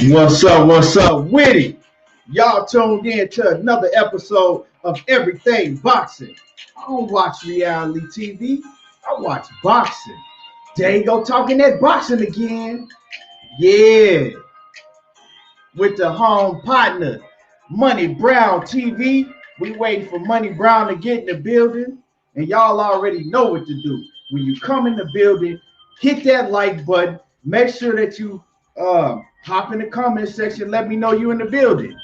What's up with it? Y'all tuned in to another episode of Everything Boxing. I don't watch reality TV. I watch boxing. There you go, talking that boxing again. Yeah. With the home partner, Money Brown TV. We waiting for Money Brown to get in the building. And y'all already know what to do. When you come in the building, hit that like button. Make sure that you hop in the comment section. Let me know you in the building.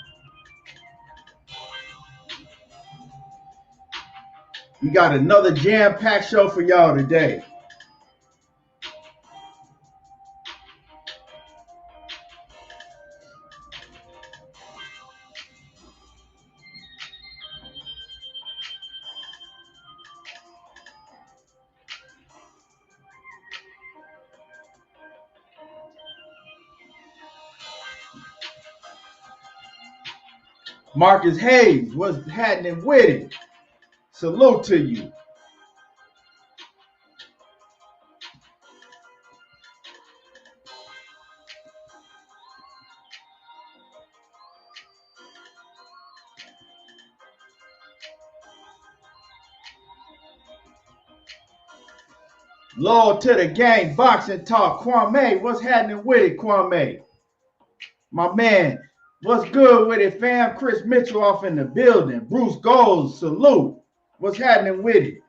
We got another jam-packed show for y'all today. Marcus Hayes, what's happening with it? Salute to you. Loyal to the gang, boxing talk. Kwame, what's happening with it, Kwame? My man, what's good with it, fam? Chris Mitchell off in the building. Bruce Gold, salute. What's happening with it?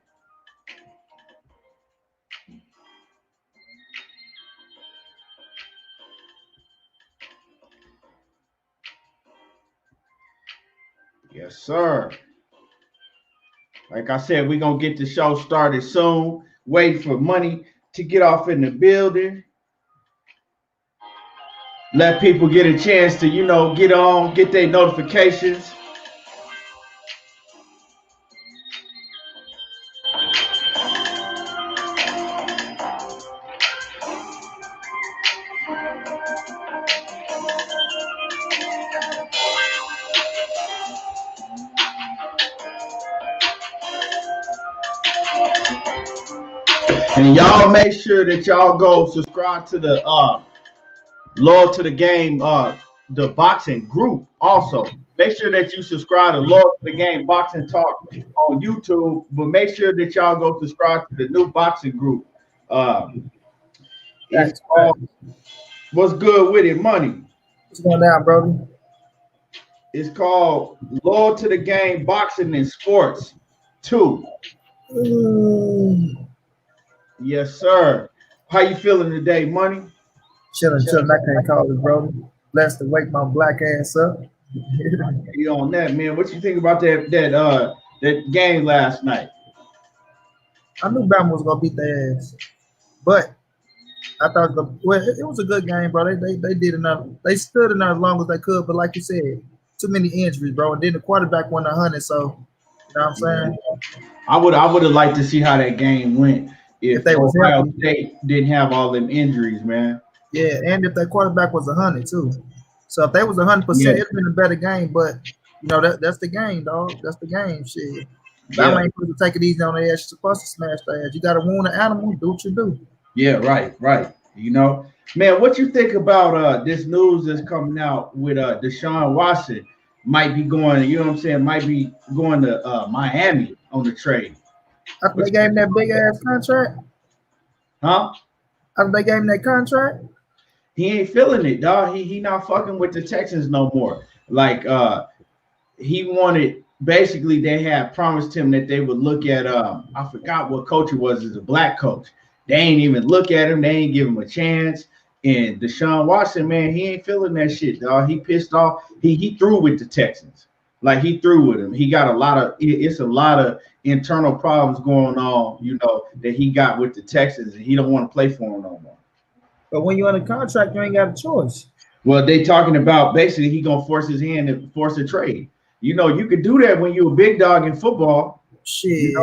Yes, sir. Like I said, we're going to get the show started soon. Wait for Money to get off in the building. Let people get a chance to, get on, get their notifications. And y'all make sure that y'all go subscribe to the Loyal to the Game, the boxing group. Also, make sure that you subscribe to Loyal to the Game Boxing Talk on YouTube. But make sure that y'all go subscribe to the new boxing group. It's called What's Good with It, Money. What's going down, Brody? It's called Loyal to the Game Boxing and Sports 2. Yes, sir. How you feeling today, Money? Chilling. I can't call it, Brody. Blessed to wake my black ass up. You on that, man? What you think about that game last night? I knew Bama was gonna beat their ass, but I thought it was a good game, bro. They did enough. They stood in there as long as they could, but like you said, too many injuries, bro. And then the quarterback won 100, so you know what I'm saying? I would have liked to see how that game went if they Ohio State didn't have all them injuries, man. Yeah, and if that quarterback was 100 too. So if they was 100%, it'd been a better game. But that's the game, dog. That's the game, shit. Bama ain't supposed to take it easy on their ass. You're supposed to smash their ass. You got to wound an animal, do what you do. Yeah, right. Man, what you think about this news that's coming out with Deshaun Watson might be going, might be going to Miami on the trade. After they gave him that big ass contract? Huh? After they gave him that contract? He ain't feeling it, dog. He not fucking with the Texans no more. Like he wanted, basically they had promised him that they would look at I forgot what coach it was, as a black coach. They ain't even look at him, they ain't give him a chance. And Deshaun Watson, man, he ain't feeling that shit, dog. He pissed off. He threw with the Texans. Like he threw with him. He got a lot of internal problems going on, that he got with the Texans, and he don't want to play for them no more. But when you're on a contract, you ain't got a choice. Well, they talking about basically he gonna force his hand and force a trade. You could do that when you're a big dog in football. Shit,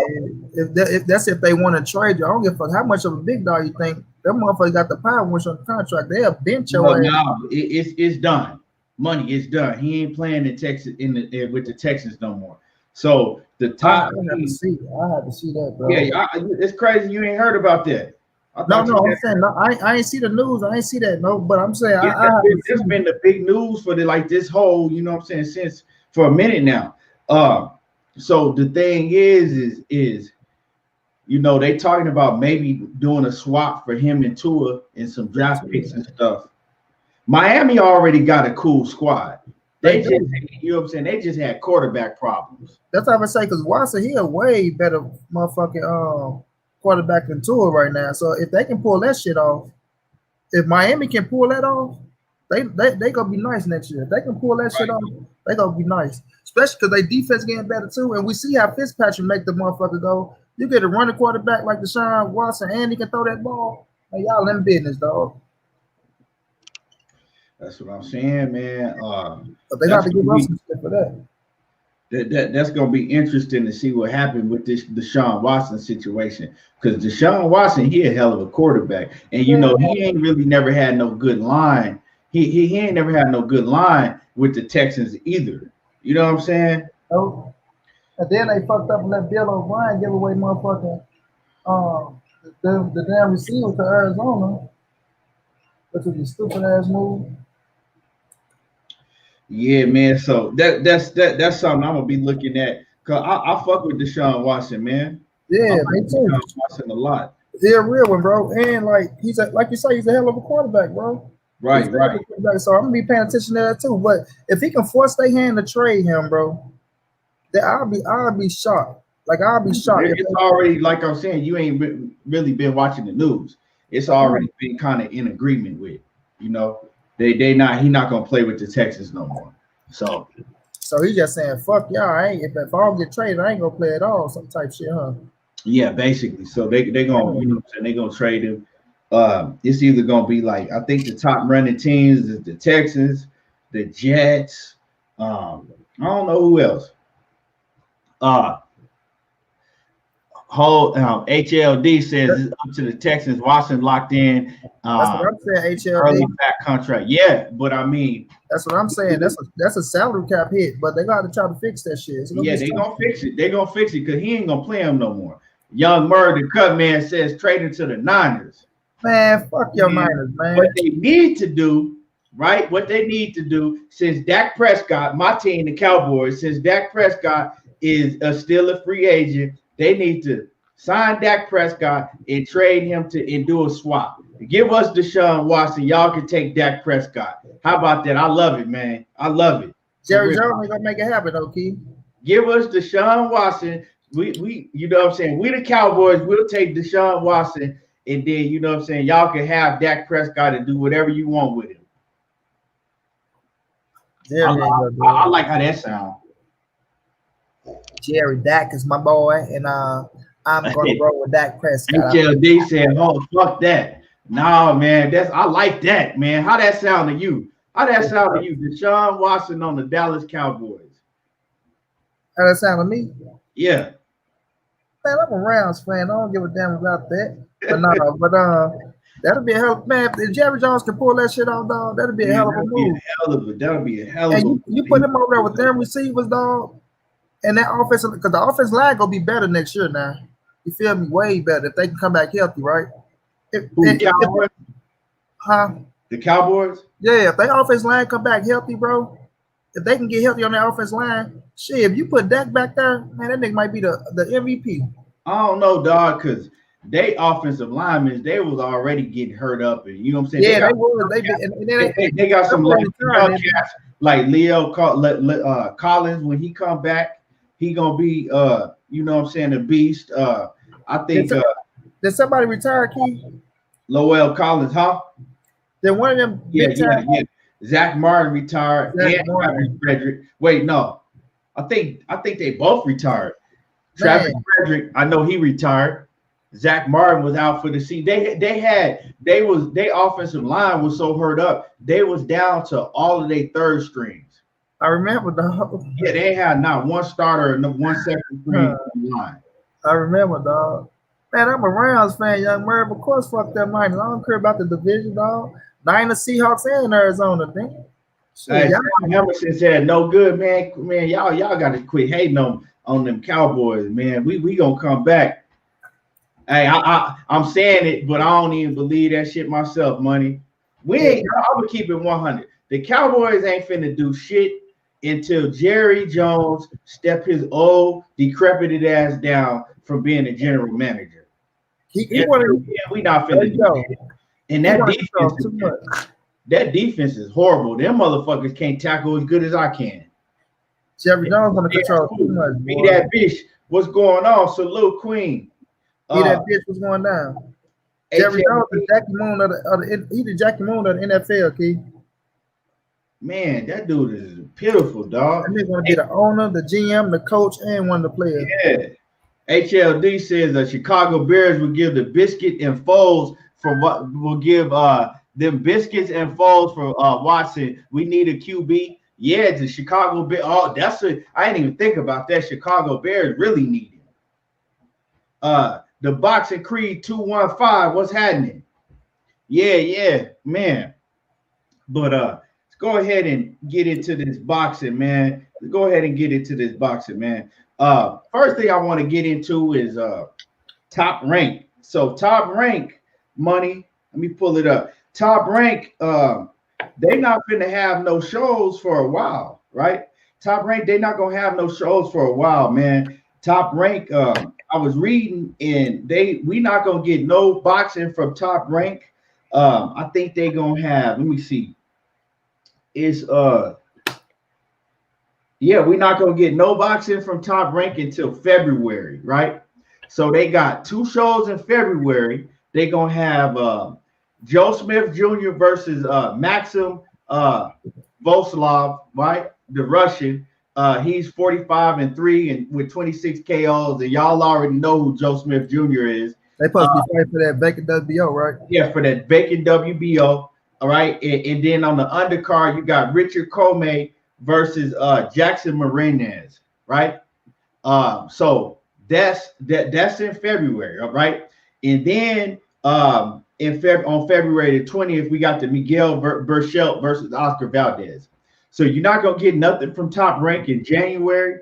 if they want to trade you, I don't give a fuck how much of a big dog you think. That motherfucker got the power once on the contract. They'll bench your ass. No, it's done. Money is done. He ain't playing in Texas with the Texans no more. So the top. I have to see that, bro. Yeah, it's crazy. You ain't heard about that. I No, thought you no, I'm had. saying no, I ain't see the news. I ain't see that. No, but I'm saying Yeah, I haven't that's seen. been the big news for the like this whole, you know what I'm saying, since for a minute now. So the thing is you know, they talking about maybe doing a swap for him and Tua and some draft picks and stuff. Miami already got a cool squad. They They just, do. you know what I'm saying, they just had quarterback problems. That's what I would say because Watson he a way better motherfucking quarterback than Tua right now. So if they can pull that shit off, if Miami can pull that off, they gonna be nice next year. If they can pull that shit Right. off, they gonna be nice. Especially because they defense getting better too. And we see how Fitzpatrick make the motherfucker go. You get a running quarterback like Deshaun Watson and he can throw that ball. Hey, y'all in business, dog. That's what I'm saying, man. But they got That's to give gonna us be some shit for that. that's gonna be interesting to see what happened with this Deshaun Watson situation. Because Deshaun Watson, he a hell of a quarterback, and you Yeah, know he ain't really never had no good line. He ain't never had no good line with the Texans either. You know what I'm saying? no. And then they fucked up and let Bill O'Brien give away motherfucking the damn receiver to Arizona, which was a stupid ass move. Yeah, man. So that's something I'm gonna be looking at. Cause I fuck with Deshaun Watson, man. I Yeah, like me too. Deshaun Watson a lot. He a real one, bro. And like like you say, he's a hell of a quarterback, bro. He's Right, a hell of right. a quarterback. So I'm gonna be paying attention to that too. But if he can force their hand to trade him, bro, then I'll be shocked. Like I'll be shocked if It's they already like I'm saying. You ain't really been watching the news. It's already been kind of in agreement with. You know, they not he not gonna play with the Texans no more. So so he's just saying, fuck y'all. I ain't if I don't get traded, I ain't gonna play at all. Some type shit, huh? yeah, basically. So they gonna you know what I'm saying they gonna trade him. It's either gonna be like I think the top running teams is the Texans, the Jets. I don't know who else. Uh, whole HLD says it's up to the Texans. Watson locked in That's what I'm saying, early HLD. back contract. Yeah, but I mean, That's what I'm saying. That's a salary cap hit, but they got to try to fix that shit. It's gonna yeah, be they stupid. gonna fix it. They gonna fix it because he ain't gonna play him no more. Young Murray, the cut man, says trading to the Niners. Man, fuck your Man, Niners, man. what they need to do, right? What they need to do, since Dak Prescott, my team, the Cowboys, since Dak Prescott is still a free agent, they need to sign Dak Prescott and trade him and do a swap. Give us Deshaun Watson. Y'all can take Dak Prescott. How about that? I love it, man. I love it. For Jerry real. Jones ain't gonna make it happen, though, Key. Give us Deshaun Watson. We you know what I'm saying? We the Cowboys, we'll take Deshaun Watson, and then you know what I'm saying, y'all can have Dak Prescott and do whatever you want with him. Jerry ain't gonna do I it. like how that sounds. Jerry Dak is my boy, and I'm gonna roll with Dak Prescott. HLD said, "Oh fuck that." No, man, I like that, man. How that sound to you? How that sound to you? Deshaun Watson on the Dallas Cowboys. How that sound to me? Yeah. Man, I'm a Rams fan. I don't give a damn about that. But no, but that'll be a hell of man. If Jerry Jones can pull that shit off, dog, that'll be a hell of a move. That'll be a hell of And a you put him over there with them receivers, dog, and that offensive because the offense line gonna be better next year now. You feel me? Way better if they can come back healthy, right? The Cowboys? Huh? The Cowboys? Yeah, if their offense line come back healthy, bro, if they can get healthy on their offense line, shit, if you put Dak back there, man, that nigga might be the MVP. I don't know, dog, because they offensive linemen, they was already getting hurt up, and you know what I'm saying. Yeah, they was. They got some young cats like Leo Collins. When he come back, he gonna be you know what I'm saying, a beast. I think did somebody retire, Key? Lowell Collins, huh? Then one of them Yeah. Zach Martin retired. Zach Martin. Frederick. Wait, no. I think they both retired. Travis Frederick, I know he retired. Zach Martin was out for the season. Their offensive line was so hurt up. They was down to all of their third strings. I remember, dog. Yeah, they had not one starter and one second string line. I remember, dog. Man, I'm a Rams fan, young Murray. Of course, fuck that Niners. I don't care about the division, dog. Niners, Seahawks, and Arizona, man. Hey, Emerson said, "No good, man. Man, y'all got to quit hating on them Cowboys, man. We gonna come back." Hey, I'm saying it, but I don't even believe that shit myself, money. We ain't, I'm gonna keep it 100. The Cowboys ain't finna do shit until Jerry Jones step his old decrepit ass down from being a general manager. He wanted. We not finna do shit. And that defense is horrible. Them motherfuckers can't tackle as good as I can. Jerry Jones want to control too much. Be that bitch. What's going on? Salute Queen. Be that bitch. What's going down? Jerry Jones is Jackie Moon of the Jackie Moon of the NFL, Key. Man, that dude is pitiful, dog. And they're gonna be the owner, the GM, the coach, and one of the players. Yeah. HLD says the Chicago Bears will give the biscuit and folds for what will give them biscuits and folds for Watson. We need a QB. Yeah, the Chicago Bears. Oh, that's it. I didn't even think about that. Chicago Bears really need him. The Boxing Creed 215. What's happening? Yeah, man. But let's go ahead and get into this boxing, man. First thing I want to get into is Top Rank. So Top Rank money. Let me pull it up. Top Rank. They not gonna have no shows for a while, right? Top Rank. They not gonna have no shows for a while, man. Top Rank. I was reading, and we not gonna get no boxing from Top Rank. I think they gonna have. Let me see. It's yeah, we're not gonna get no boxing from Top Rank until February, right? So they got 2 shows in February. They gonna have Joe Smith Jr. versus Maxim Voslov, right? The Russian. He's 45-3 and with 26 KOs, and y'all already know who Joe Smith Jr. is. They supposed to be fighting for that vacant WBO, right? Yeah, for that vacant WBO. All right, and then on the undercard, you got Richard Comey versus Jackson Marinez, right? So that's in February, all right? And then on February the 20th, we got the Miguel Burchelt versus Oscar Valdez. So you're not gonna get nothing from Top Rank in January.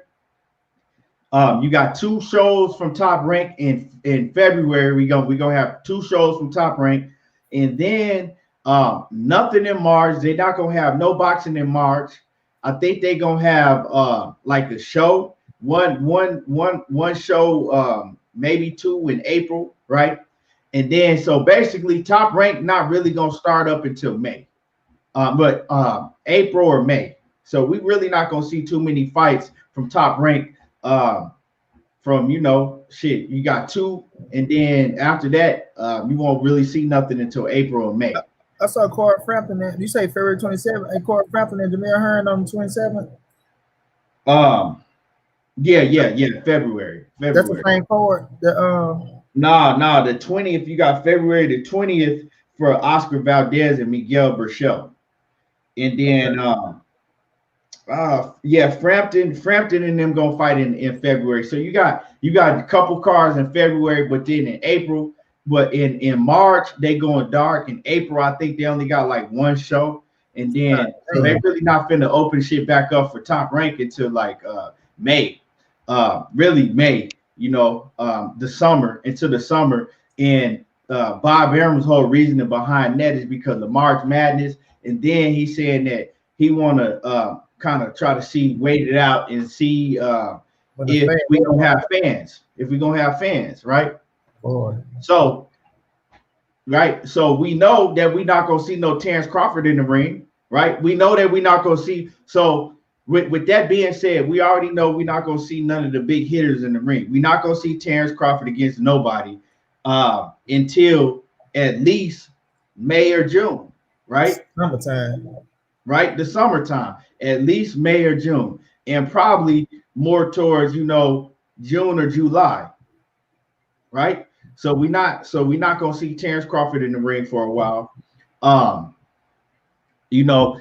You got 2 shows from Top Rank in February. We're gonna have 2 shows from Top Rank, and then nothing in March. They're not gonna have no boxing in March. I think they're gonna have like a show, one show, maybe 2 in April, right? And then so basically Top Rank not really gonna start up until May, but April or May. So we really not gonna see too many fights from Top Rank. From shit, you got 2, and then after that, you won't really see nothing until April or May. I saw Corey Frampton. You say February 27th, and Corey Frampton and Jamil Hearn on the 27th. Yeah, February. That's the same card. Nah, the 20th. You got February the 20th for Oscar Valdez and Miguel Burchelt, and then Frampton and them gonna fight in February. So you got a couple cards in February, but then in April. But in March, they going dark. In April, I think they only got like 1 show. And then so they really not finna open shit back up for Top Rank until like May. Really May, the summer, into the summer. And Bob Arum's whole reasoning behind that is because of March Madness. And then he's saying that he wanna kind of try to wait it out and see if we don't have fans. If we're gonna have fans, right? So we know that we're not gonna see no Terrence Crawford in the ring, right? We know that we're not gonna see. So with that being said, we already know we're not gonna see none of the big hitters in the ring. We're not gonna see Terrence Crawford against nobody until at least May or June, right? Summertime. Right, the summertime, at least May or June, and probably more towards June or July, right? So we're not gonna see Terrence Crawford in the ring for a while.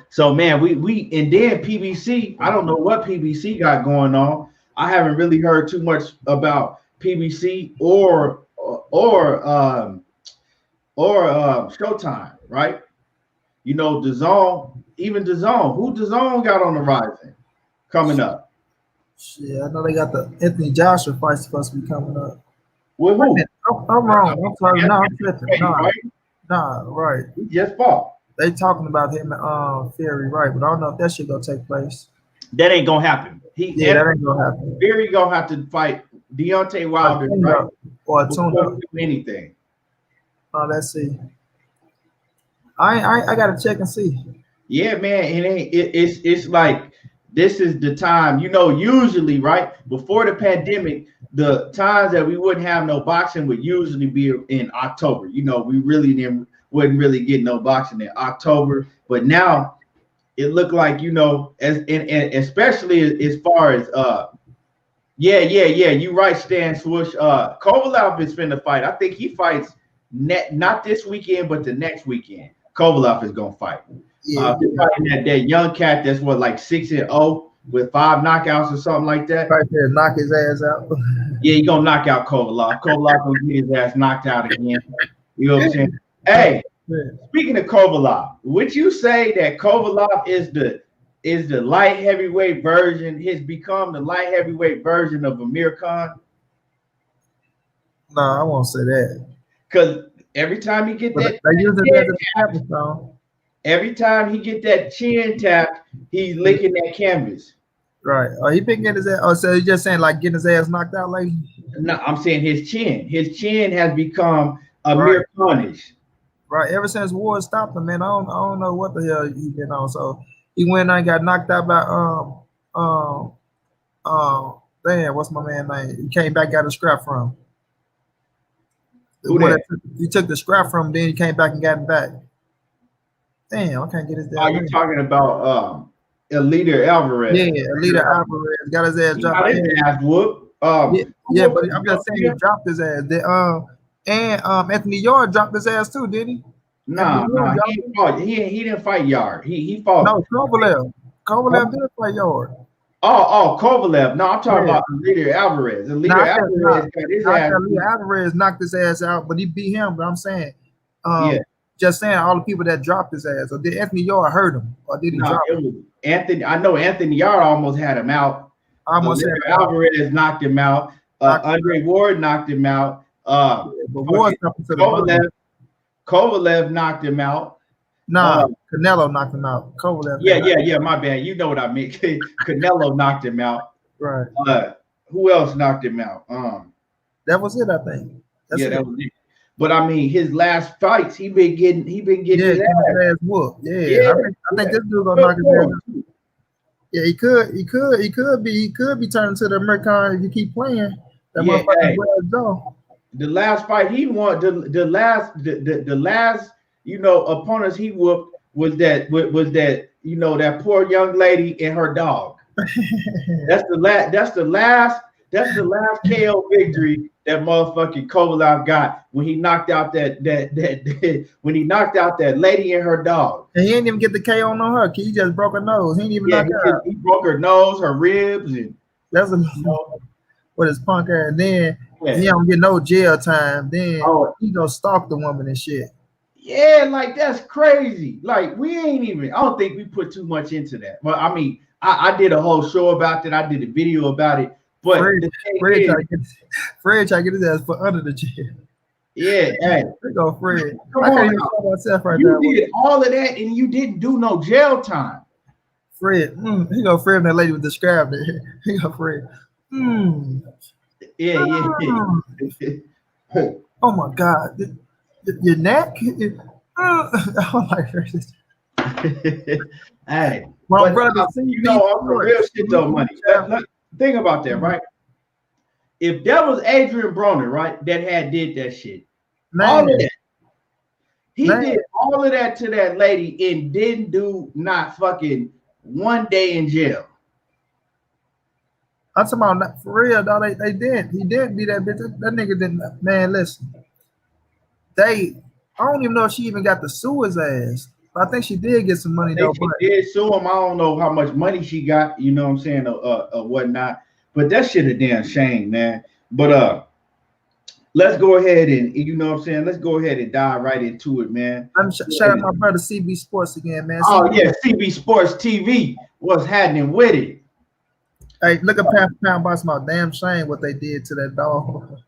So man, we and then PBC, I don't know what PBC got going on. I haven't really heard too much about PBC or Showtime, right? DAZN, even DAZN. Who DAZN got on the rising coming up? Shit, I know they got the Anthony Joshua fight supposed to be coming up. With who? I'm wrong. I'm sorry. No, I'm tripping. Hey, right? Nah, right. He just fought. They talking about him and Fury, right? But I don't know if that shit gonna take place. That ain't gonna happen. Yeah, that ain't gonna happen. Fury gonna have to fight Deontay Wilder, right? Or a Before tune-up. he do anything. Let's see. I gotta check and see. Yeah, man. It's like this is the time. You know, usually, right before the pandemic, the times that we wouldn't have no boxing would usually be in October. You know, we really wouldn't really get no boxing in October. But now it looked like, you know, and especially as far as yeah, you right, Stan Swoosh. Kovalev is finna fight. I think he fights not this weekend, but the next weekend. Kovalev is gonna fight. Yeah, Fighting that young cat that's what, like 6-0 with 5 knockouts or something like that. right there, knock his ass out. Yeah, he gonna knock out Kovalev. Kovalev gonna get his ass knocked out again. You know what I'm saying? Hey, speaking of Kovalev, would you say that Kovalev is the light heavyweight version? Has become the light heavyweight version of Amir Khan? No, I won't say that. Because every time he get that, they use it as a stepping stone. Every time he get that chin tap, he's licking that canvas. Right. He been getting his ass. Oh, so you're just saying like getting his ass knocked out, like? No, I'm saying his chin. His chin has become Amir Khanish. Right. Ever since war stopped him, man, I don't know what the hell he been on. So he went and got knocked out by damn, what's my man name? He came back, got a scrap from. He took the scrap from him, then he came back and got him back. Damn, I can't get his damn. Are you talking about Elita Alvarez? Yeah, Elita Alvarez got his ass dropped. Got his ass whooped. Yeah, but I'm just saying he dropped his ass. And Anthony Yard dropped his ass too, didn't he? Nah, he didn't fight Yard. He fought. No, Kovalev. Kovalev did fight Yard. Oh, Kovalev. No, I'm talking about Elita Alvarez. Elita Alvarez got his ass. Elita Alvarez knocked his ass out, but he beat him. But I'm saying, just saying, all the people that dropped his ass, or did Anthony Yard hurt him, or did he drop him? Anthony, I know Anthony Yard almost had him out. Alvarez knocked him out. Andre Ward knocked him out. Kovalev knocked him out. Nah, Canelo knocked him out. Kovalev. Yeah. My bad. You know what I mean. Canelo knocked him out. Right. Who else knocked him out? That was it, I think. That was it. But I mean, his last fights, he been getting his ass whooped. Yeah. I think this dude gonna knock his ass out. Yeah, he could be turning to the American if you keep playing. That motherfucker. The last fight he won, the last opponents he whooped was that that poor young lady and her dog. That's the last KO victory that motherfucking Kovalev got when he knocked out that lady and her dog. And he didn't even get the KO on her. He just broke her nose. He didn't even knock her out. He broke her nose, her ribs, and that's with his punk ass. And then he don't get no jail time. Then he go stalk the woman and shit. Yeah, like that's crazy. Like we ain't even. I don't think we put too much into that. But I mean, I did a whole show about that. I did a video about it. But Fred try to get his ass put under the chair. Yeah, hey. There go Fred. Come on, myself right now. You did all of that and you didn't do no jail time. Fred, he go Fred and that lady with described it. He go Fred. Yeah. Oh my God. Your neck? Oh my goodness. Hey, my brother, I'm the real shit though, money. Think about that, right? If that was Adrian Broner, right, that did that shit, all of that, he did all of that to that lady and didn't do not fucking 1 day in jail. I'm talking about for real, though. They did. He did be that bitch. That nigga didn't. Man, listen. I don't even know if she even got to sue his ass. But I think she did get some money though. She did sue him. I don't know how much money she got. You know what I'm saying? Whatnot. But that shit a damn shame, man. But let's go ahead and let's go ahead and dive right into it, man. I'm shout out my brother CB Sports again, man. CB Sports TV. What's happening with it? Hey, look at Pound Boss. My damn shame what they did to that dog.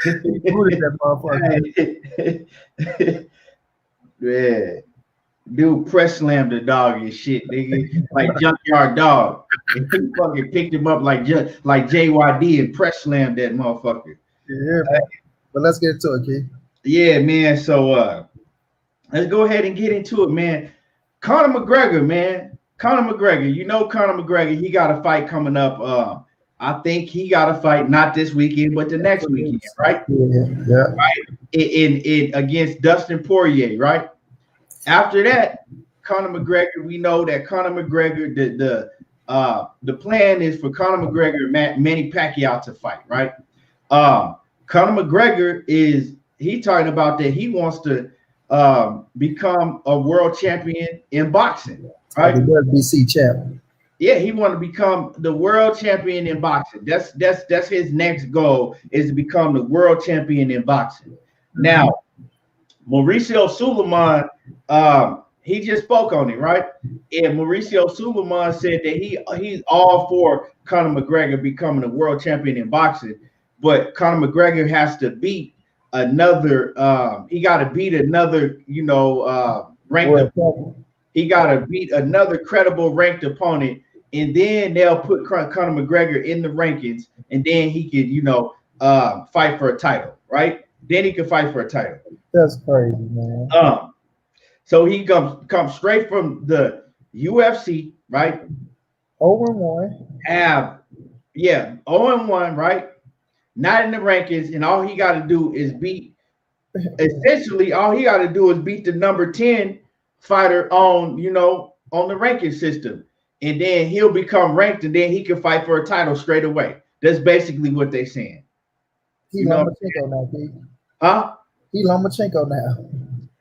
He booted that motherfucker. Yeah. Dude press slammed the dog and shit, nigga, like junkyard dog. And he fucking picked him up like JYD and press slammed that motherfucker. Yeah, but let's get into it, Keith. Yeah, man. So let's go ahead and get into it, man. Conor McGregor, man. Conor McGregor. You know Conor McGregor, he got a fight coming up. I think he got a fight not this weekend, but the next weekend, right? Yeah. Right. In against Dustin Poirier, right? After that, Conor McGregor, we know that Conor McGregor, the plan is for Conor McGregor and Manny Pacquiao to fight, right? Conor McGregor he talking about that he wants to become a world champion in boxing, right? The WBC champ. Yeah, he want to become the world champion in boxing. That's his next goal, is to become the world champion in boxing. Now, Mauricio Suleiman, he just spoke on it, right? And Mauricio Suleiman said that he's all for Conor McGregor becoming a world champion in boxing, but Conor McGregor has to beat another. He got to beat another, ranked. He got to beat another credible ranked opponent, and then they'll put Conor McGregor in the rankings, and then he could, fight for a title, right? Then he could fight for a title. That's crazy, man. So he comes straight from the UFC, right? 0-1. 0-1, right? Not in the rankings, and all he got to do is beat. Essentially, all he got to do is beat the number 10 fighter on the ranking system, and then he'll become ranked, and then he can fight for a title straight away. That's basically what they're saying. He's Lomachenko now, Pete. Huh? He's Lomachenko now.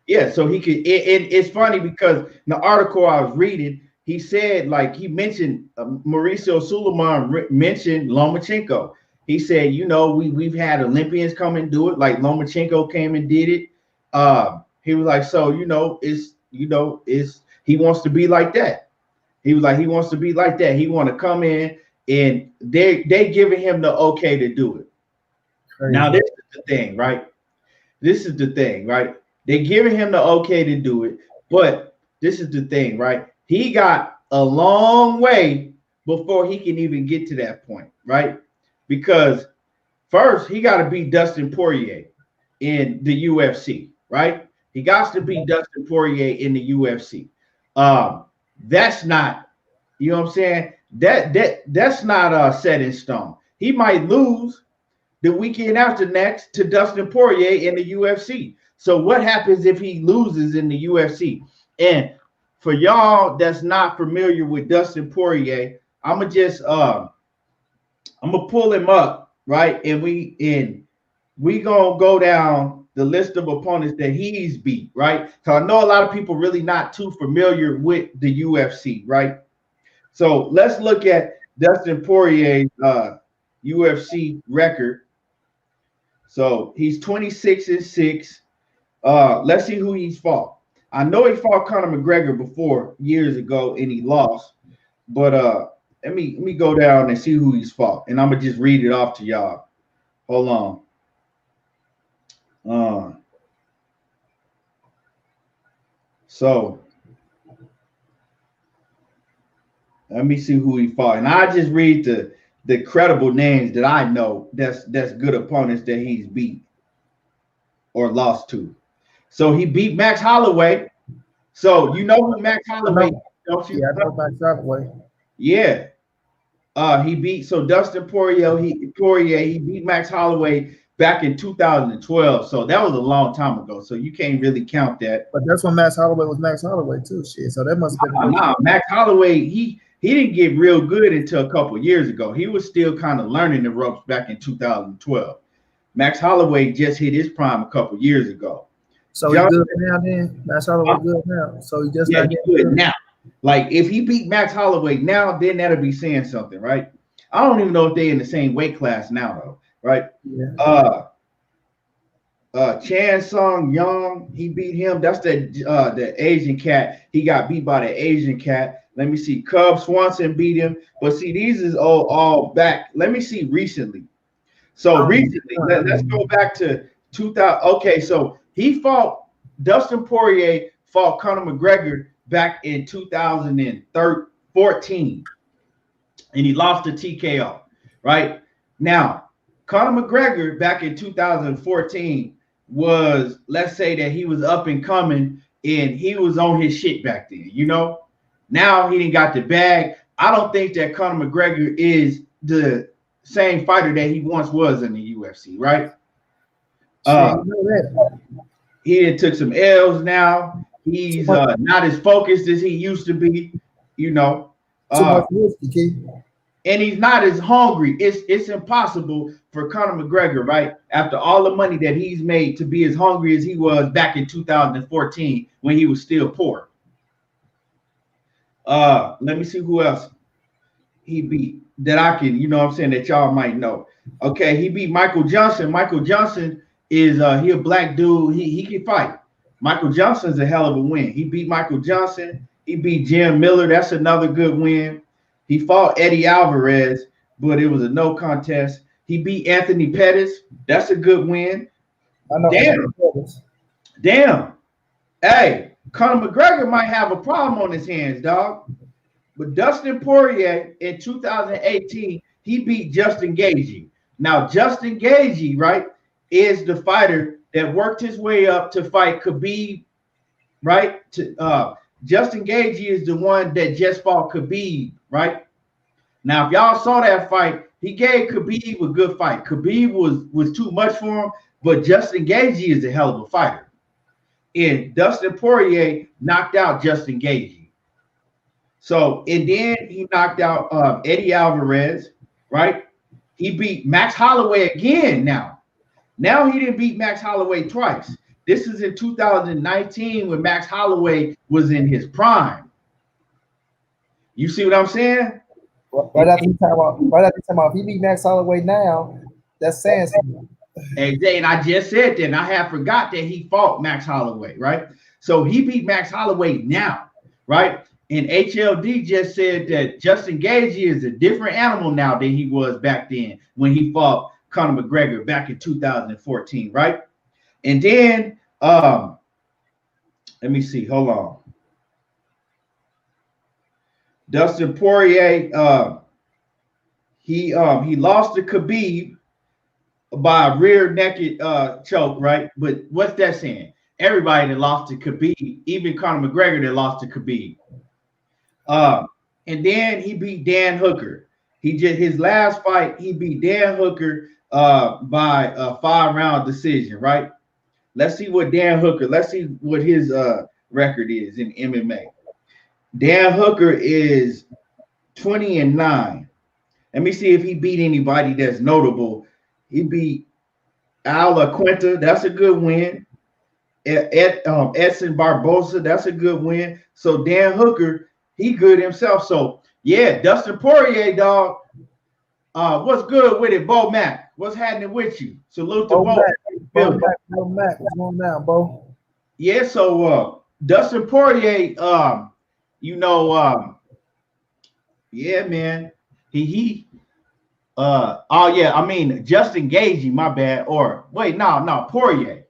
Yeah, so he could. It's funny because the article I was reading, he said, like, he mentioned Mauricio Suleiman mentioned Lomachenko. He said, we've had Olympians come and do it, like Lomachenko came and did it. He was like, so he wants to be like that. He was like, he wants to be like that. He want to come in, and they giving him the okay to do it. Crazy. Now this is the thing, right? They're giving him the okay to do it, but this is the thing, right? He got a long way before he can even get to that point, right? Because first he got to beat Dustin Poirier in the UFC, right? He got to beat Dustin Poirier in the UFC. That's not, you know what I'm saying? That's not set in stone. He might lose the weekend after next to Dustin Poirier in the UFC. So what happens if he loses in the UFC? And for y'all that's not familiar with Dustin Poirier, I'm gonna pull him up, right? And we gonna go down the list of opponents that he's beat, right? So I know a lot of people really not too familiar with the UFC, right? So let's look at Dustin Poirier's UFC record. So he's 26-6. Let's see who he's fought. I know he fought Conor McGregor before years ago and he lost, but let me go down and see who he's fought, and I'm gonna just read it off to y'all. Hold on. So let me see who he fought, and I just read the credible names that I know that's good opponents that he's beat or lost to. So he beat Max Holloway. So you know who Max Holloway is, don't you? Yeah, I know Max Holloway. Yeah. He beat Dustin Poirier. He beat Max Holloway back in 2012. So that was a long time ago. So you can't really count that. But that's when Max Holloway was Max Holloway too. Shit. So that must have been Max Holloway, he didn't get real good until a couple years ago. He was still kind of learning the ropes back in 2012. Max Holloway just hit his prime a couple years ago. So he's good now then? Max Holloway good now. So he just he's good now. Like if he beat Max Holloway now, then that'll be saying something, right? I don't even know if they're in the same weight class now, though, right? Yeah. Chan Sung Young, he beat him. That's the Asian cat. He got beat by the Asian cat. Let me see. Cub Swanson beat him. But see, these is all back. Let me see recently. So recently, let's go back to 2000. Okay, so he fought Dustin Poirier fought Conor McGregor back in 2014, and he lost to TKO. Right now, Conor McGregor back in 2014 was, let's say that he was up and coming, and he was on his shit back then. You know, now he didn't got the bag. I don't think that Conor McGregor is the same fighter that he once was in the UFC, right? He took some L's now. He's not as focused as he used to be, you know. And he's not as hungry. It's impossible for Conor McGregor, right? After all the money that he's made, to be as hungry as he was back in 2014 when he was still poor. Let me see who else he beat that I can, you know what I'm saying, that y'all might know. Okay, he beat Michael Johnson. Michael Johnson is he a black dude. He can fight. Michael Johnson's a hell of a win. He beat Michael Johnson. He beat Jim Miller. That's another good win. He fought Eddie Alvarez, but it was a no contest. He beat Anthony Pettis. That's a good win. I know. Damn. Hey, Conor McGregor might have a problem on his hands, dog. But Dustin Poirier in 2018, he beat Justin Gaethje. Now, Justin Gaethje, right, is the fighter that worked his way up to fight Khabib, right? Justin Gaethje is the one that just fought Khabib, right? Now, if y'all saw that fight, he gave Khabib a good fight. Khabib was too much for him, but Justin Gaethje is a hell of a fighter. And Dustin Poirier knocked out Justin Gaethje. So, and then he knocked out Eddie Alvarez, right? He beat Max Holloway again now. Now he didn't beat Max Holloway twice. This is in 2019 when Max Holloway was in his prime. You see what I'm saying? Right after the time out, if he beat Max Holloway now, that's saying something. And I just said that, and I have forgot that he fought Max Holloway, right? So he beat Max Holloway now, right? And HLD just said that Justin Gaethje is a different animal now than he was back then when he fought Conor McGregor back in 2014, right? And then let me see, hold on. Dustin Poirier, he lost to Khabib by a rear naked choke, right? But what's that saying? Everybody that lost to Khabib, even Conor McGregor that lost to Khabib. And then he beat Dan Hooker. His last fight, he beat Dan Hooker by a 5-round decision, right? Let's see what his record is in MMA. Dan Hooker is 20-9. Let me see if he beat anybody that's notable. He beat Al Aquenta. That's a good win. Edson Barbosa. That's a good win. So Dan Hooker, he good himself. So yeah, Dustin Poirier, dog. What's good with it, Bo Mac? What's happening with you? Salute to Bo. Bo Mac, what's going on, Bo? Yeah, so Dustin Poirier, yeah, man. Justin Gaethje, my bad. Or wait, no, Poirier.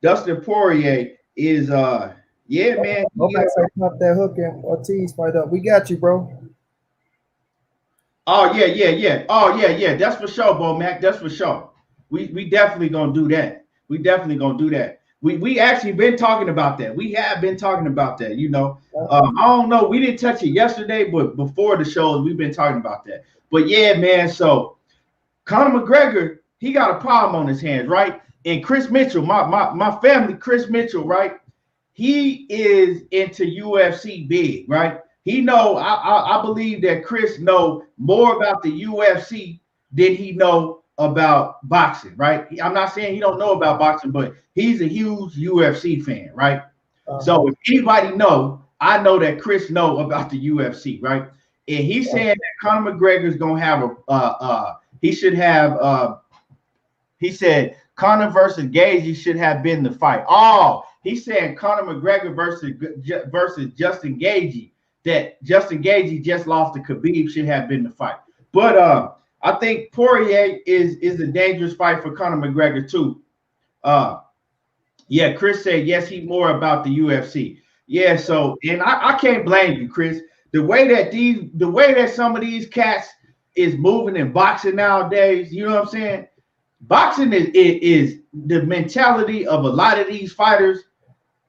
Dustin Poirier is yeah, man. Go back and pop that Hook and Ortiz fight up. We got you, bro. Oh yeah. Oh yeah. That's for sure, Bo Mac. That's for sure. We definitely gonna do that. We actually been talking about that. We have been talking about that. You know, I don't know. We didn't touch it yesterday, but before the shows, we've been talking about that. But yeah, man. So Conor McGregor, he got a problem on his hands, right? And Chris Mitchell, my family, Chris Mitchell, right? He is into UFC big, right? He know. I believe that Chris know more about the UFC than he know about boxing, right? I'm not saying he don't know about boxing, but he's a huge UFC fan, right? So if anybody know, I know that Chris know about the UFC, right? And he's saying that Conor McGregor is gonna have he said Conor versus Gaethje should have been the fight. Oh, he's saying Conor McGregor versus Justin Gaethje, that Justin Gaethje just lost to Khabib should have been the fight. But I think Poirier is a dangerous fight for Conor McGregor too. Yeah, Chris said yes, he more about the UFC. Yeah, so and I can't blame you, Chris. The way that some of these cats is moving in boxing nowadays, you know what I'm saying? Boxing is the mentality of a lot of these fighters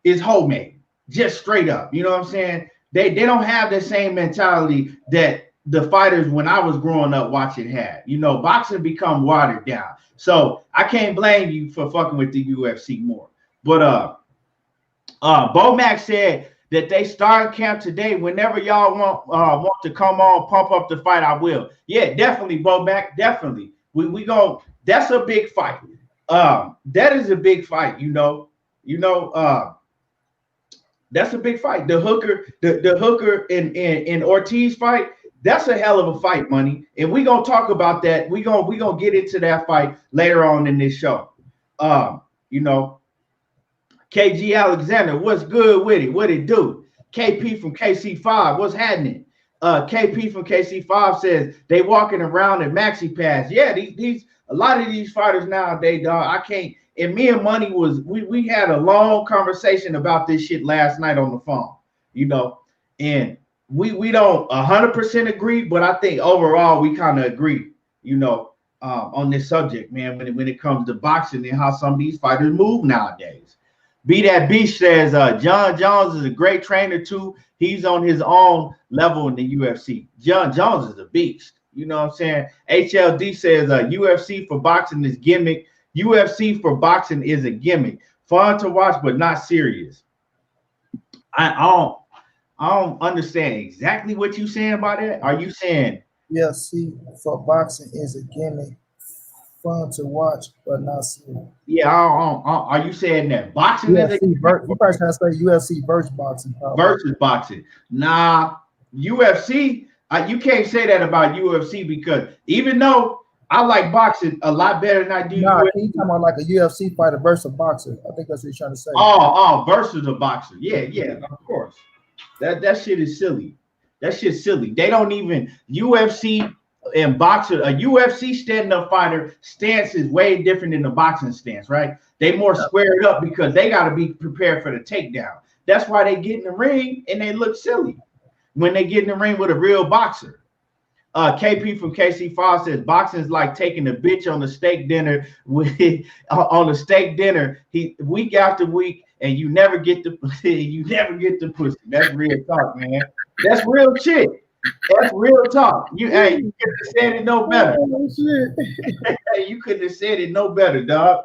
is homemade, just straight up. You know what I'm saying? They don't have the same mentality that the fighters when I was growing up watching had. You know, boxing become watered down. So I can't blame you for fucking with the UFC more. But Bo Mac said that they start camp today. Whenever y'all want to come on, pump up the fight, I will. Yeah, definitely, Bo Mac, definitely. We go. That's a big fight. That is a big fight. That's a big fight. The hooker in Ortiz fight. That's a hell of a fight, money. And we gonna talk about that. We gonna get into that fight later on in this show. You know, KG Alexander, what's good with it? What it do? KP from KC5, what's happening? KP from KC5 says they walking around at Maxi Pass. Yeah, these a lot of these fighters nowadays, dog. I can't. And me and Money we had a long conversation about this shit last night on the phone, you know, and we don't 100% agree, but I think overall we kind of agree, you know, on this subject, man. When it comes to boxing and how some of these fighters move nowadays. Be That Beast says John Jones is a great trainer too. He's on his own level in the UFC. John Jones is a beast. You know what I'm saying? HLD says UFC for boxing is gimmick. UFC for boxing is a gimmick. Fun to watch, but not serious. I don't understand exactly what you're saying about that. Are you saying UFC for boxing is a gimmick? Fun to watch, but not serious. Yeah, are you saying that boxing UFC is a gimmick? You probably trying to say UFC versus boxing. Probably. Versus boxing. Nah, UFC, you can't say that about UFC because even though I like boxing a lot better than I do. Nah, you talking about like a UFC fighter versus a boxer? I think that's what he's trying to say. Oh, versus a boxer. Yeah, of course. That shit is silly. That shit's silly. They don't even UFC and boxer. A UFC stand-up fighter stance is way different than the boxing stance, right? They more squared up because they got to be prepared for the takedown. That's why they get in the ring and they look silly when they get in the ring with a real boxer. KP from KC5 says boxing is like taking a bitch on a steak dinner on a steak dinner week after week, and you never get the pussy. That's real talk, man. That's real shit. That's real talk. You couldn't have said it no better. Oh, shit. You couldn't have said it no better, dog.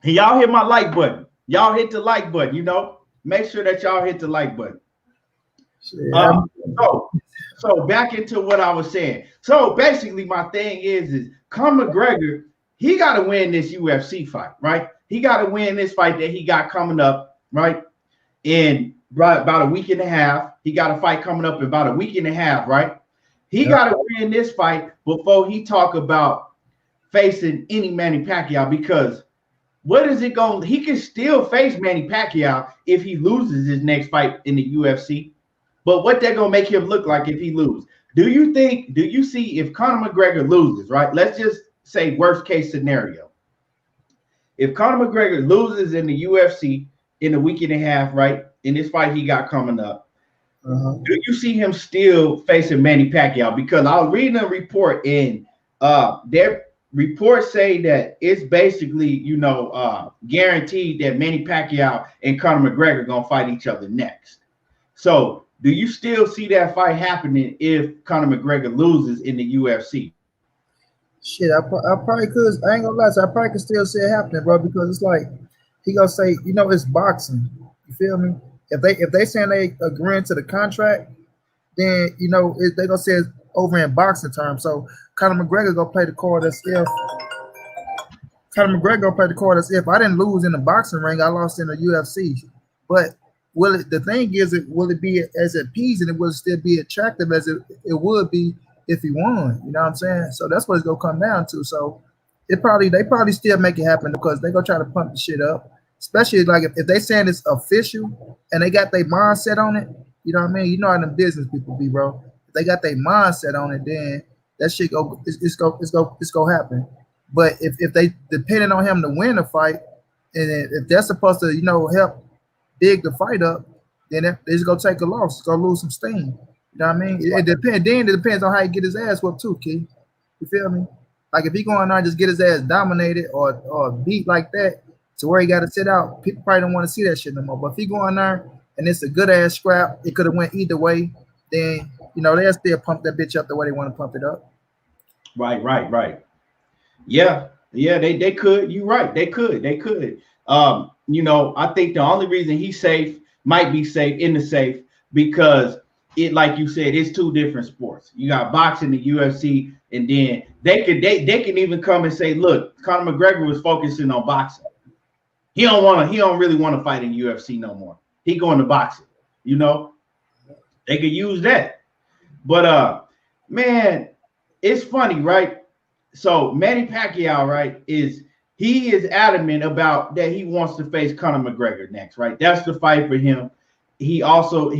Y'all hit my like button. Y'all hit the like button. You know, make sure that y'all hit the like button. So back into what I was saying. So basically, my thing is Conor McGregor, he got to win this UFC fight, right? He got to win this fight that he got coming up, right? In about a week and a half. He got a fight coming up in about a week and a half, right? He got to win this fight before he talk about facing any Manny Pacquiao, because what is it going? He can still face Manny Pacquiao if he loses his next fight in the UFC. But what they're gonna make him look like if he loses? Do you see if Conor McGregor loses, right? Let's just say worst case scenario. If Conor McGregor loses in the UFC in a week and a half, right? In this fight he got coming up, do you see him still facing Manny Pacquiao? Because I was reading a report and their reports say that it's basically, guaranteed that Manny Pacquiao and Conor McGregor are gonna fight each other next. So do you still see that fight happening if Conor McGregor loses in the UFC? Shit, I probably could. I ain't gonna lie, so I probably could still see it happening, bro. Because it's like he gonna say, it's boxing. You feel me? If they saying they agreeing to the contract, then they gonna say it's over in boxing terms. So Conor McGregor gonna play the card as if I didn't lose in the boxing ring, I lost in the UFC. But the thing is, will it be as appeasing? It will still be attractive as it would be if he won. You know what I'm saying? So that's what it's gonna come down to. So they probably still make it happen because they gonna try to pump the shit up. Especially like if they saying it's official and they got their mindset on it. You know what I mean? You know how them business people be, bro. If they got their mindset on it, then that shit it's go happen. But if they depending on him to win the fight, and if they're supposed to help dig the fight up, then it's gonna take a loss. It's gonna lose some steam. You know what I mean? It depends. Then it depends on how he get his ass whooped too, Key. You feel me? Like if he go on there and just get his ass dominated or beat like that to where he got to sit out, people probably don't want to see that shit no more. But if he go on there and it's a good ass scrap, it could have went either way. Then they'll still pump that bitch up the way they want to pump it up. Right. Yeah, they could. You're right. They could. I think the only reason he's safe might be safe in the safe because it, like you said, it's two different sports. You got boxing, the UFC, and then they can even come and say, look, Conor McGregor was focusing on boxing. He don't really want to fight in UFC no more. He going to boxing. They could use that. But man, it's funny, right? So Manny Pacquiao, right, he is adamant about that he wants to face Conor McGregor next, right? That's the fight for him. He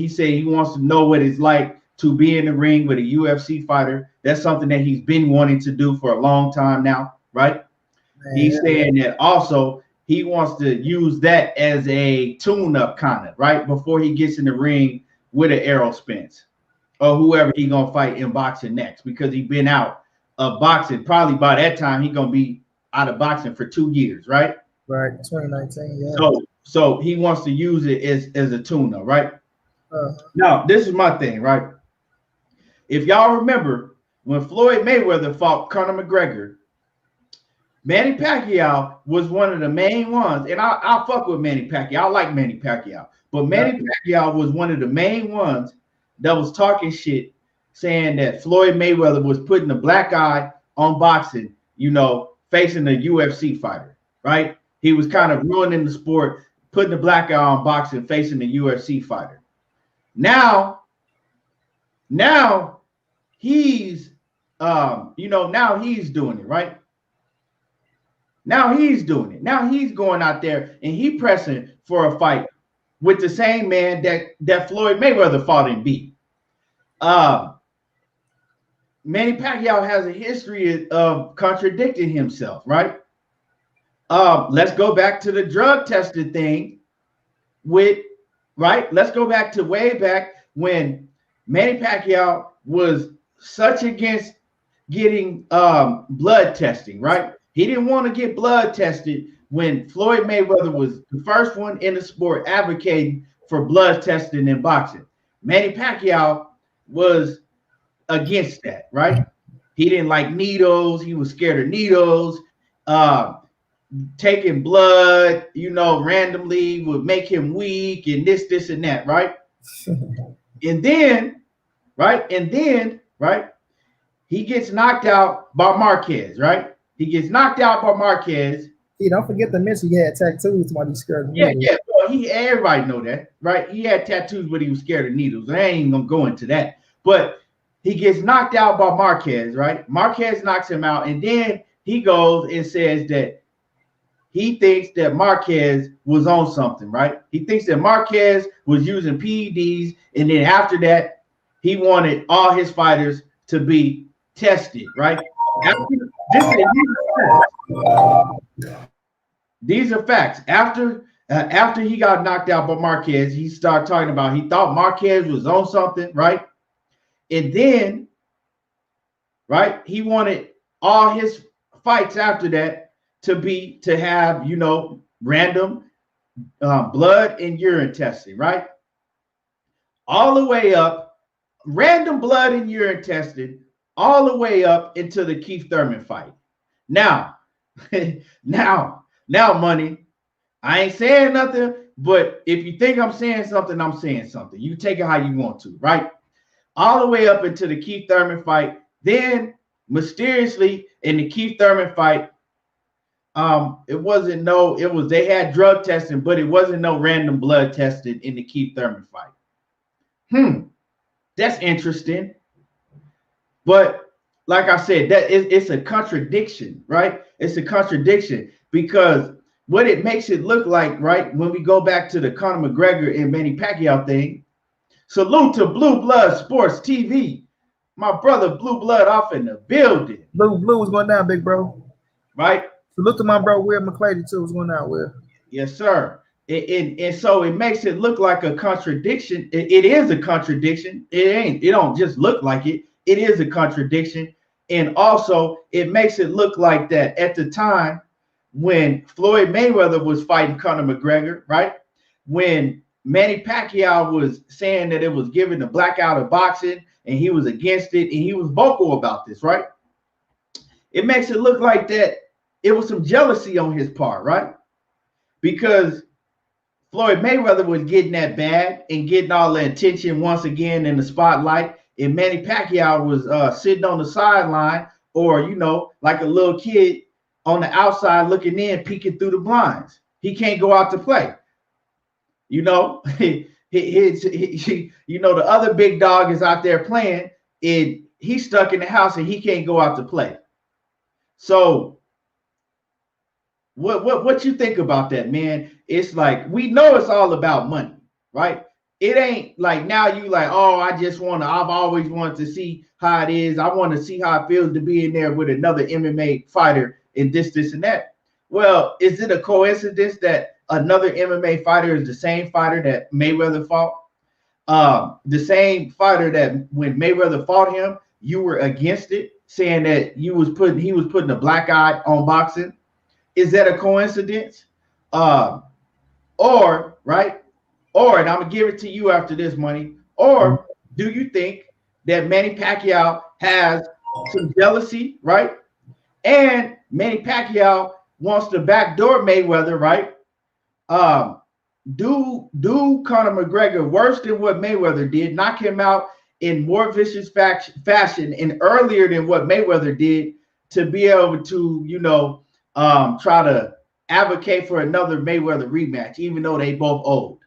said he wants to know what it's like to be in the ring with a UFC fighter. That's something that he's been wanting to do for a long time now, right? Man. He's saying that also he wants to use that as a tune-up kind of, right? Before he gets in the ring with an Errol Spence or whoever he's going to fight in boxing next, because he's been out of boxing. Probably by that time, he's going to be out of boxing for 2 years, right? Right, 2019, yeah. So he wants to use it as a tune-up, right? Now, this is my thing, right? If y'all remember, when Floyd Mayweather fought Conor McGregor, Manny Pacquiao was one of the main ones, and I fuck with Manny Pacquiao. I like Manny Pacquiao, but Manny Pacquiao was one of the main ones that was talking shit, saying that Floyd Mayweather was putting a black eye on boxing, facing a UFC fighter, right? He was kind of ruining the sport, putting a black eye on boxing, facing a UFC fighter. Now he's, now he's doing it, right? Now he's doing it. Now he's going out there and he pressing for a fight with the same man that Floyd Mayweather fought and beat. Manny Pacquiao has a history of contradicting himself, right? Let's go back to the drug tested thing let's go back to way back when Manny Pacquiao was such against getting blood testing, right? He didn't want to get blood tested when Floyd Mayweather was the first one in the sport advocating for blood testing in boxing. Manny Pacquiao was against that, right? He didn't like needles. He was scared of needles. Taking blood, randomly would make him weak and this and that, right? And then, he gets knocked out by Marquez, right? He gets knocked out by Marquez. Hey, don't forget to mention he had tattoos while he's scared of needles. Yeah. Well, everybody know that, right? He had tattoos, but he was scared of needles. I ain't gonna go into that. But he gets knocked out by Marquez, right? Marquez knocks him out, and then he goes and says that he thinks that Marquez was on something, right? He thinks that Marquez was using PEDs, and then after that, he wanted all his fighters to be tested, right? These are facts. After he got knocked out by Marquez, he started talking about he thought Marquez was on something, right? And then, right, he wanted all his fights after that to have random blood and urine testing, right? All the way up, random blood and urine testing, all the way up into the Keith Thurman fight. Now, money. I ain't saying nothing, but if you think I'm saying something, I'm saying something. You take it how you want to, right? All the way up into the Keith Thurman fight. Then mysteriously in the Keith Thurman fight, they had drug testing, but it wasn't no random blood testing in the Keith Thurman fight. That's interesting. But like I said, it's a contradiction, right? It's a contradiction because what it makes it look like, right? When we go back to the Conor McGregor and Manny Pacquiao thing, salute to Blue Blood Sports TV. My brother Blue Blood off in the building. Blue was going down, big bro. Right? So look at my bro Will McClady too. Was going down, Will. Yes, sir. And so it makes it look like a contradiction. It is a contradiction. It don't just look like it. It is a contradiction. And also it makes it look like that at the time when Floyd Mayweather was fighting Conor McGregor, right? When Manny Pacquiao was saying that it was giving the blackout of boxing and he was against it and he was vocal about this, right? It makes it look like that it was some jealousy on his part, right? Because Floyd Mayweather was getting that bag and getting all the attention once again in the spotlight, and Manny Pacquiao was sitting on the sideline, or like a little kid on the outside looking in, peeking through the blinds. He can't go out to play. The other big dog is out there playing, and he's stuck in the house and he can't go out to play. So what you think about that, man? It's like, we know it's all about money, right? It ain't like now you like, oh, I've always wanted to see how it is. I want to see how it feels to be in there with another MMA fighter and this, and that. Well, is it a coincidence that another MMA fighter is the same fighter that Mayweather fought? The same fighter that when Mayweather fought him, you were against it, saying that he was putting a black eye on boxing. Is that a coincidence? And I'm gonna give it to you after this, Money. Or do you think that Manny Pacquiao has some jealousy, right? And Manny Pacquiao wants to backdoor Mayweather, right? Do Conor McGregor worse than what Mayweather did, knock him out in more vicious fashion and earlier than what Mayweather did, to be able to, try to advocate for another Mayweather rematch, even though they both old.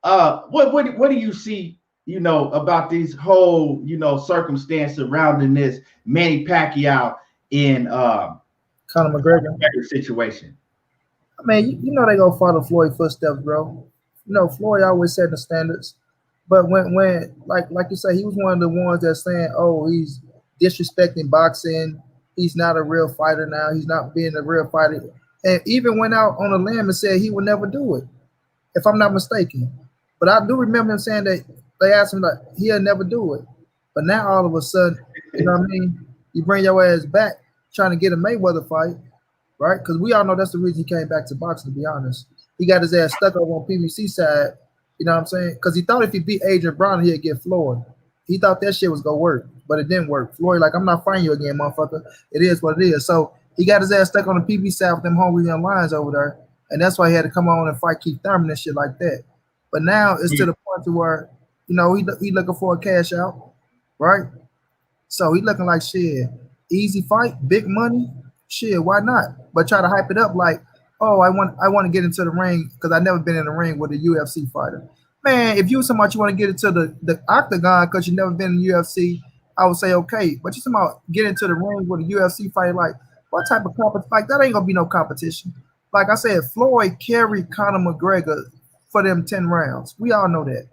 What do you see, about these whole, circumstance surrounding this Manny Pacquiao in Conor McGregor situation? I mean, they gonna follow Floyd footsteps, bro. Floyd always set the standards. But when like you say, he was one of the ones that's saying, oh, he's disrespecting boxing. He's not a real fighter now. He's not being a real fighter. And even went out on a limb and said he would never do it, if I'm not mistaken. But I do remember him saying that they asked him that he'll never do it. But now all of a sudden, you know what I mean? You bring your ass back trying to get a Mayweather fight, right? Because we all know that's the reason he came back to boxing, to be honest. He got his ass stuck over on PBC side, you know what I'm saying? Because he thought if he beat Adrian Brown, he'd get Floyd. He thought that shit was going to work, but it didn't work. Floyd, like, I'm not fighting you again, motherfucker. It is what it is. So he got his ass stuck on the PB side with them hungry young lions over there, and that's why he had to come on and fight Keith Thurman and shit like that. But now it's to the point to where, he looking for a cash out, right? So he looking like, shit, easy fight, big money, shit, why not? But try to hype it up like, oh, I want to get into the ring because I've never been in the ring with a UFC fighter. Man, if you somebody you want to get into the octagon because you've never been in the UFC, I would say okay. But you somehow get into the ring with a UFC fighter, like, what type of competition? Like, that ain't gonna be no competition. Like I said, Floyd carried Conor McGregor for them 10 rounds. We all know that.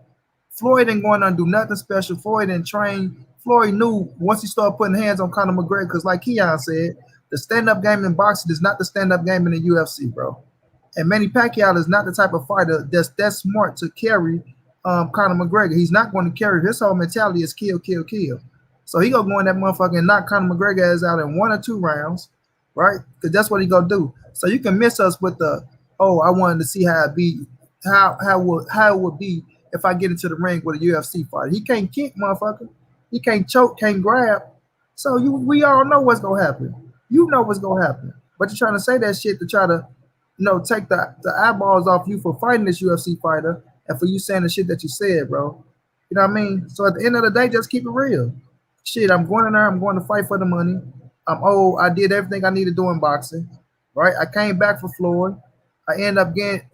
Floyd didn't go in there and do nothing special. Floyd didn't train. Floyd knew once he started putting hands on Conor McGregor, because like Keon said, the stand-up game in boxing is not the stand-up game in the UFC, bro. And Manny Pacquiao is not the type of fighter that's that smart to carry Conor McGregor. He's not going to carry. His whole mentality is kill, kill, kill. So he gonna go in that motherfucker and knock Conor McGregor ass out in 1 or 2 rounds, right? Because that's what he gonna do. So you can miss us with the, oh, I wanted to see how it be, how it would be if I get into the ring with a UFC fighter. He can't kick, motherfucker. He can't choke, can't grab. So we all know what's gonna happen. You know what's gonna happen. But you're trying to say that shit to try to, take the eyeballs off you for fighting this UFC fighter and for you saying the shit that you said, bro. You know what I mean? So at the end of the day, just keep it real. Shit, I'm going in there. I'm going to fight for the money. I'm old. I did everything I need to do in boxing, right? I came back for Floyd. I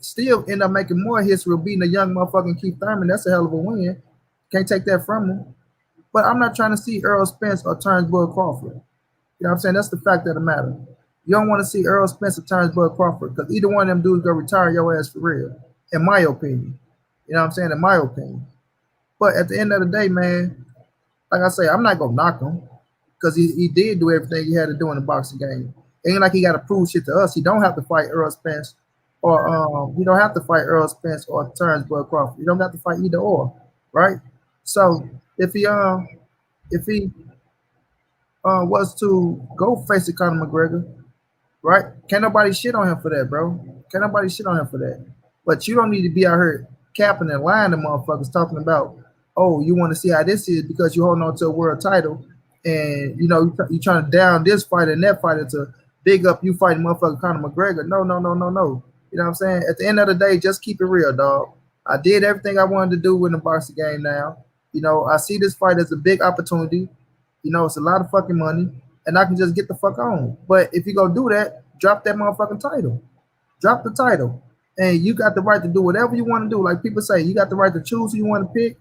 still end up making more history of beating a young motherfucking Keith Thurman. That's a hell of a win. Can't take that from him. But I'm not trying to see Errol Spence or Turnbull Crawford. You know what I'm saying? That's the fact of the matter. You don't want to see Errol Spence or Turnbull Crawford because either one of them dudes going to retire your ass for real, in my opinion. You know what I'm saying? In my opinion. But at the end of the day, man, like I say, I'm not gonna knock him because he did do everything he had to do in the boxing game. Ain't like he got to prove shit to us. He don't have to fight Errol Spence, or he don't have to fight Errol Spence or Terrence Bud Crawford. You don't have to fight either or, right? So if he was to go face the Conor McGregor, right? Can't nobody shit on him for that, bro. Can't nobody shit on him for that. But you don't need to be out here capping and lying to motherfuckers talking about, oh, you want to see how this is because you're holding on to a world title, and you know you trying to down this fighter and that fighter to big up you fighting motherfucker Conor McGregor. No, no, no, no, no. You know what I'm saying? At the end of the day, just keep it real, dog. I did everything I wanted to do in the boxing game now. You know, I see this fight as a big opportunity. You know, it's a lot of fucking money, and I can just get the fuck on. But if you go do that, drop that motherfucking title. Drop the title. And you got the right to do whatever you want to do. Like people say, you got the right to choose who you want to pick.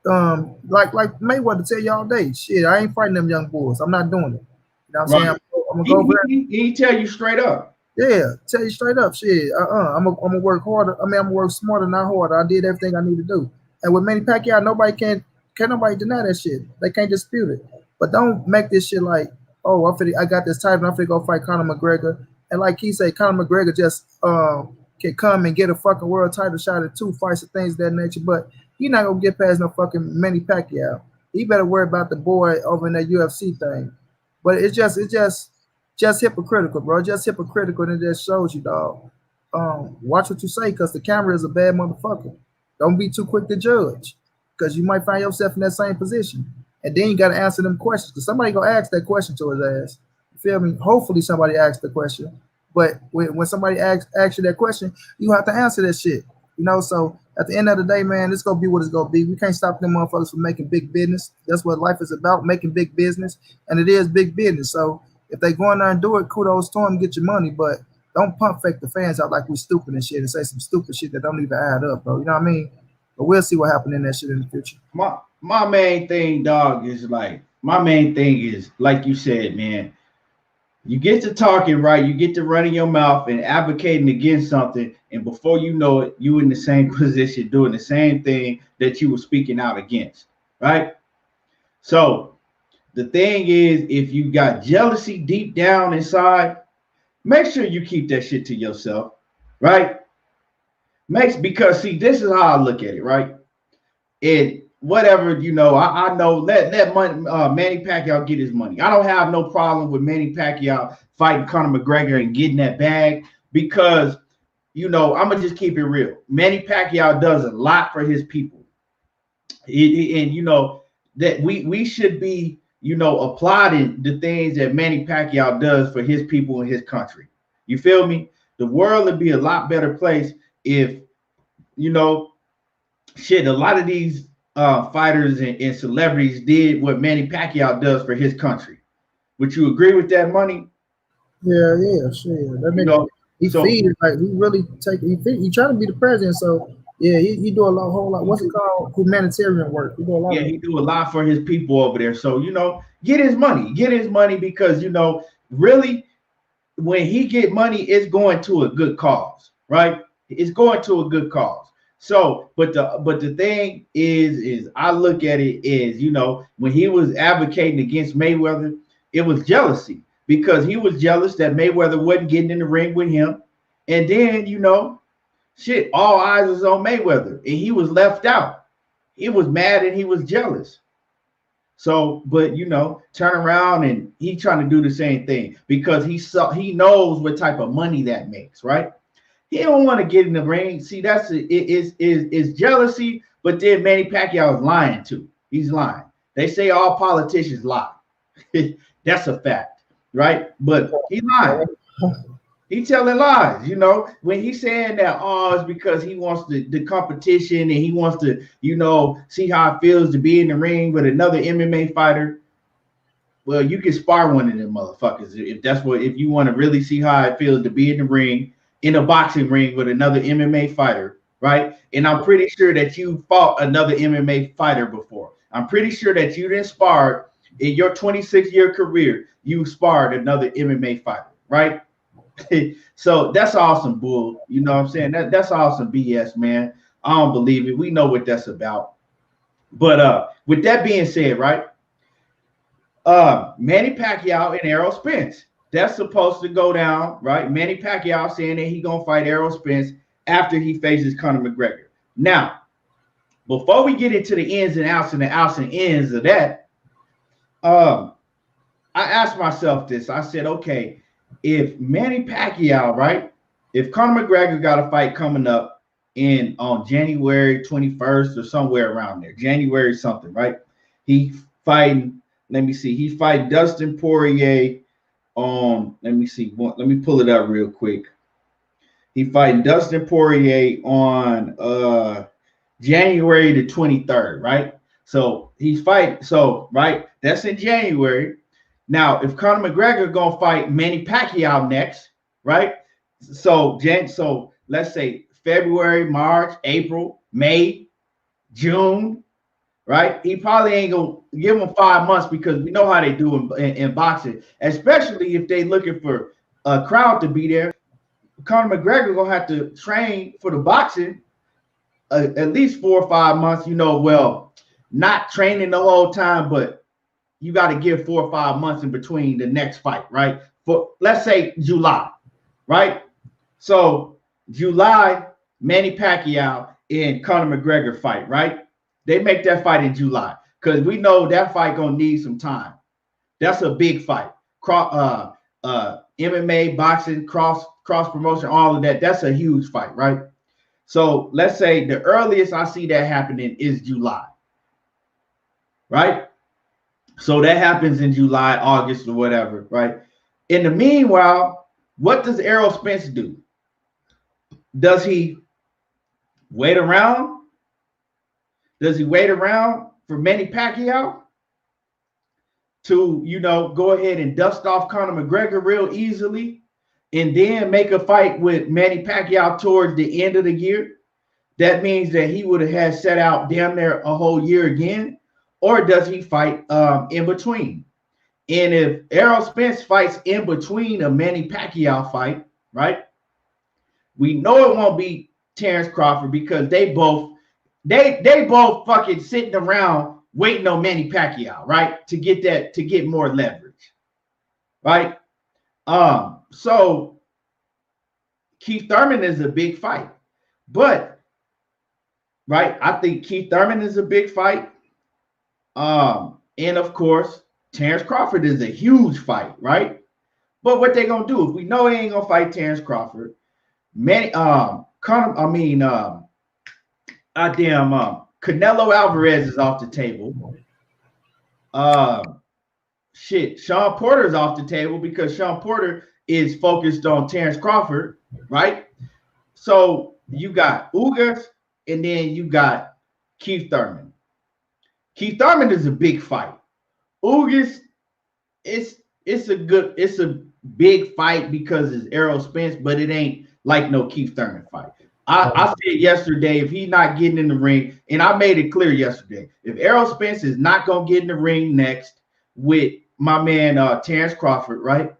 Like Mayweather tell you all day, shit, I ain't fighting them young boys. I'm not doing it. You know what I'm saying? I'm gonna go over there. He tell you straight up. Yeah, tell you straight up, shit. I'm gonna work harder. I mean, I'm gonna work smarter, not harder. I did everything I need to do. And with Manny Pacquiao, nobody can't nobody deny that shit. They can't dispute it. But don't make this shit like, oh, I got this title, I'm finna go fight Conor McGregor. And like he said, Conor McGregor just can come and get a fucking world title shot at 2 fights and things of that nature. But he not gonna get past no fucking Manny Pacquiao. He better worry about the boy over in that UFC thing. But it's just hypocritical, bro. Just hypocritical, and it just shows you, dog. Watch what you say, because the camera is a bad motherfucker. Don't be too quick to judge, because you might find yourself in that same position. And then you got to answer them questions, because somebody gonna ask that question to his ass. You feel me? Hopefully somebody asks the question. But when somebody asks you that question, you have to answer that shit. You know, so at the end of the day, man, it's gonna be what it's gonna be. We can't stop them motherfuckers from making big business. That's what life is about, making big business. And it is big business. So if they go in there and do it, kudos to them, get your money. But don't pump fake the fans out like we stupid and shit and say some stupid shit that don't even add up, bro. You know what I mean? But we'll see what happens in that shit in the future. My main thing, dog, is like like you said, man. You get to talking, right? You get to running your mouth and advocating against something, and before you know it, you in the same position doing the same thing that you were speaking out against, right? So the thing is, if you got jealousy deep down inside, make sure you keep that shit to yourself, right? Because see, this is how I look at it, right? And whatever, you know, I know let money, Manny Pacquiao get his money. I don't have no problem with Manny Pacquiao fighting Conor McGregor and getting that bag, because, you know, I'm gonna just keep it real. Manny Pacquiao does a lot for his people, and you know that we should be, you know, applauding the things that Manny Pacquiao does for his people and his country. You feel me? The world would be a lot better place if, you know, shit, a lot of these fighters and celebrities did what Manny Pacquiao does for his country. Would you agree with that, Money? Yeah, sure. That nigga, he feed it, like he really he trying to be the president, so yeah, he do a whole lot. What's it called? Humanitarian work. He do a lot. Yeah, he do a lot for his people over there. So, you know, get his money, because, you know, really, when he get money, it's going to a good cause, right? It's going to a good cause. So, but the thing is I look at it is, you know, when he was advocating against Mayweather, it was jealousy, because he was jealous that Mayweather wasn't getting in the ring with him. And then, you know, shit, all eyes was on Mayweather, and he was left out. He was mad and he was jealous. So, but, you know, turn around and he trying to do the same thing, because he knows what type of money that makes, right? He don't want to get in the ring. See, that's it's jealousy, but then Manny Pacquiao is lying too. He's lying. They say all politicians lie. That's a fact, right? But he lying. He telling lies, you know, when he's saying that, oh, it's because he wants the competition and he wants to, you know, see how it feels to be in the ring with another MMA fighter. Well, you can spar one of them motherfuckers if you want to really see how it feels to be in the ring, in a boxing ring with another MMA fighter, right? And I'm pretty sure that you fought another MMA fighter before. I'm pretty sure that you didn't spar in your 26-year career. You sparred another MMA fighter, right? So that's awesome, bull. You know what I'm saying? That's awesome BS, man. I don't believe it. We know what that's about. But with that being said, right? Manny Pacquiao and Errol Spence. That's supposed to go down, right? Manny Pacquiao saying that he gonna fight Errol Spence after he faces Conor McGregor. Now, before we get into the ins and outs and the outs and ends of that, I asked myself this. I said, okay, if Manny Pacquiao, right? If Conor McGregor got a fight coming up on January 21st or somewhere around there, January something, right? He fighting, let me see, he's fighting Dustin Poirier on, let me see, let me pull it up real quick. He fighting Dustin Poirier on January the 23rd, right? So he's fighting, so right, that's in January. Now, if Conor McGregor gonna fight Manny Pacquiao next, right? So let's say February, March, April, May, June, right? He probably ain't gonna give him 5 months because we know how they do in boxing, especially if they looking for a crowd to be there. Conor McGregor gonna have to train for the boxing at least 4 or 5 months. Well, not training the whole time, but you got to give 4 or 5 months in between the next fight, right? For let's say July, right? So July, Manny Pacquiao and Conor McGregor fight, right? They make that fight in July because we know that fight gonna need some time. That's a big fight. MMA, boxing, cross promotion, all of that. That's a huge fight, right? So let's say the earliest I see that happening is July, right? So that happens in July, August, or whatever, right? In the meanwhile, what does Errol Spence do? Does he wait around? Does he wait around for Manny Pacquiao to, go ahead and dust off Conor McGregor real easily and then make a fight with Manny Pacquiao towards the end of the year? That means that he would have had set out damn near a whole year again. Or does he fight in between? And if Errol Spence fights in between a Manny Pacquiao fight, right? We know it won't be Terrence Crawford because they both fucking sitting around waiting on Manny Pacquiao, right? To get more leverage, right? So Keith Thurman is a big fight, but right, I think Keith Thurman is a big fight. And of course, Terrence Crawford is a huge fight, right? But what they gonna do if we know he ain't gonna fight Terrence Crawford? Canelo Alvarez is off the table. Sean Porter is off the table because Sean Porter is focused on Terrence Crawford, right? So you got Ugas and then you got Keith Thurman. Keith Thurman is a big fight. Ugas, it's a big fight because it's Errol Spence, but it ain't like no Keith Thurman fight. I said yesterday, if he's not getting in the ring, and I made it clear yesterday, if Errol Spence is not gonna get in the ring next with my man Terrence Crawford, right?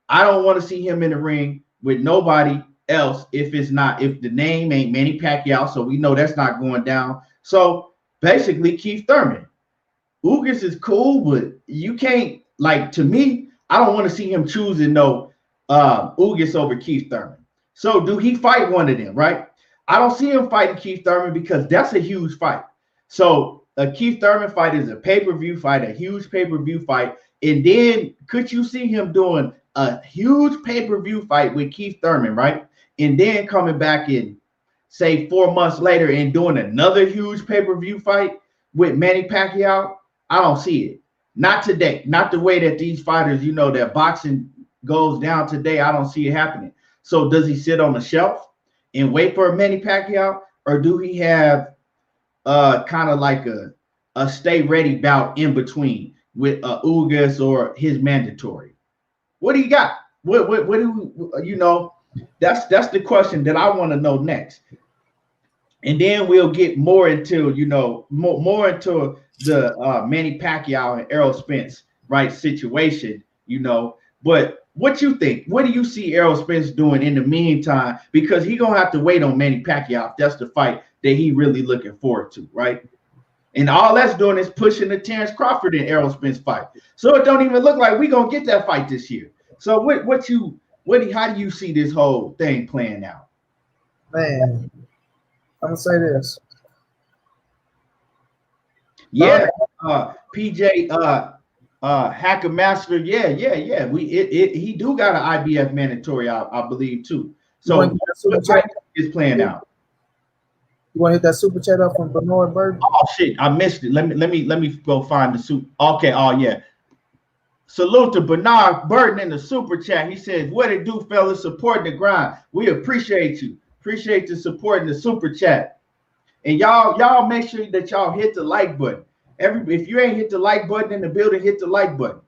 I don't want to see him in the ring with nobody else if the name ain't Manny Pacquiao, so we know that's not going down. So basically, Keith Thurman. Ugas is cool, but you can't, to me, I don't want to see him choosing Ugas over Keith Thurman. So do he fight one of them, right? I don't see him fighting Keith Thurman because that's a huge fight. So a Keith Thurman fight is a pay-per-view fight, a huge pay-per-view fight. And then could you see him doing a huge pay-per-view fight with Keith Thurman, right? And then coming back in, say, 4 months later and doing another huge pay-per-view fight with Manny Pacquiao? I don't see it. Not today. Not the way that these fighters, that boxing goes down today. I don't see it happening. So does he sit on the shelf and wait for a Manny Pacquiao? Or do he have kind of like a stay ready bout in between with Ugas or his mandatory? What do you got? What do that's the question that I want to know next. And then we'll get more into, more into the Manny Pacquiao and Errol Spence, right, situation, But what you think? What do you see Errol Spence doing in the meantime? Because he's going to have to wait on Manny Pacquiao if that's the fight that he really looking forward to, right? And all that's doing is pushing the Terrence Crawford and Errol Spence fight. So it don't even look like we're gonna get that fight this year. So how do you see this whole thing playing out? Man, I'm gonna say this. Yeah, PJ Hacker Master. Yeah. He do got an IBF mandatory, I believe too. So what fight is playing out? You want to hit that super chat up from Bernard Burton? Oh shit, I missed it. Let me go find the super. Okay, oh yeah. Salute to Bernard Burton in the super chat. He says, "What it do, fellas? Supporting the grind. We appreciate you. Appreciate the support in the super chat. And y'all make sure that y'all hit the like button. If you ain't hit the like button in the building, hit the like button.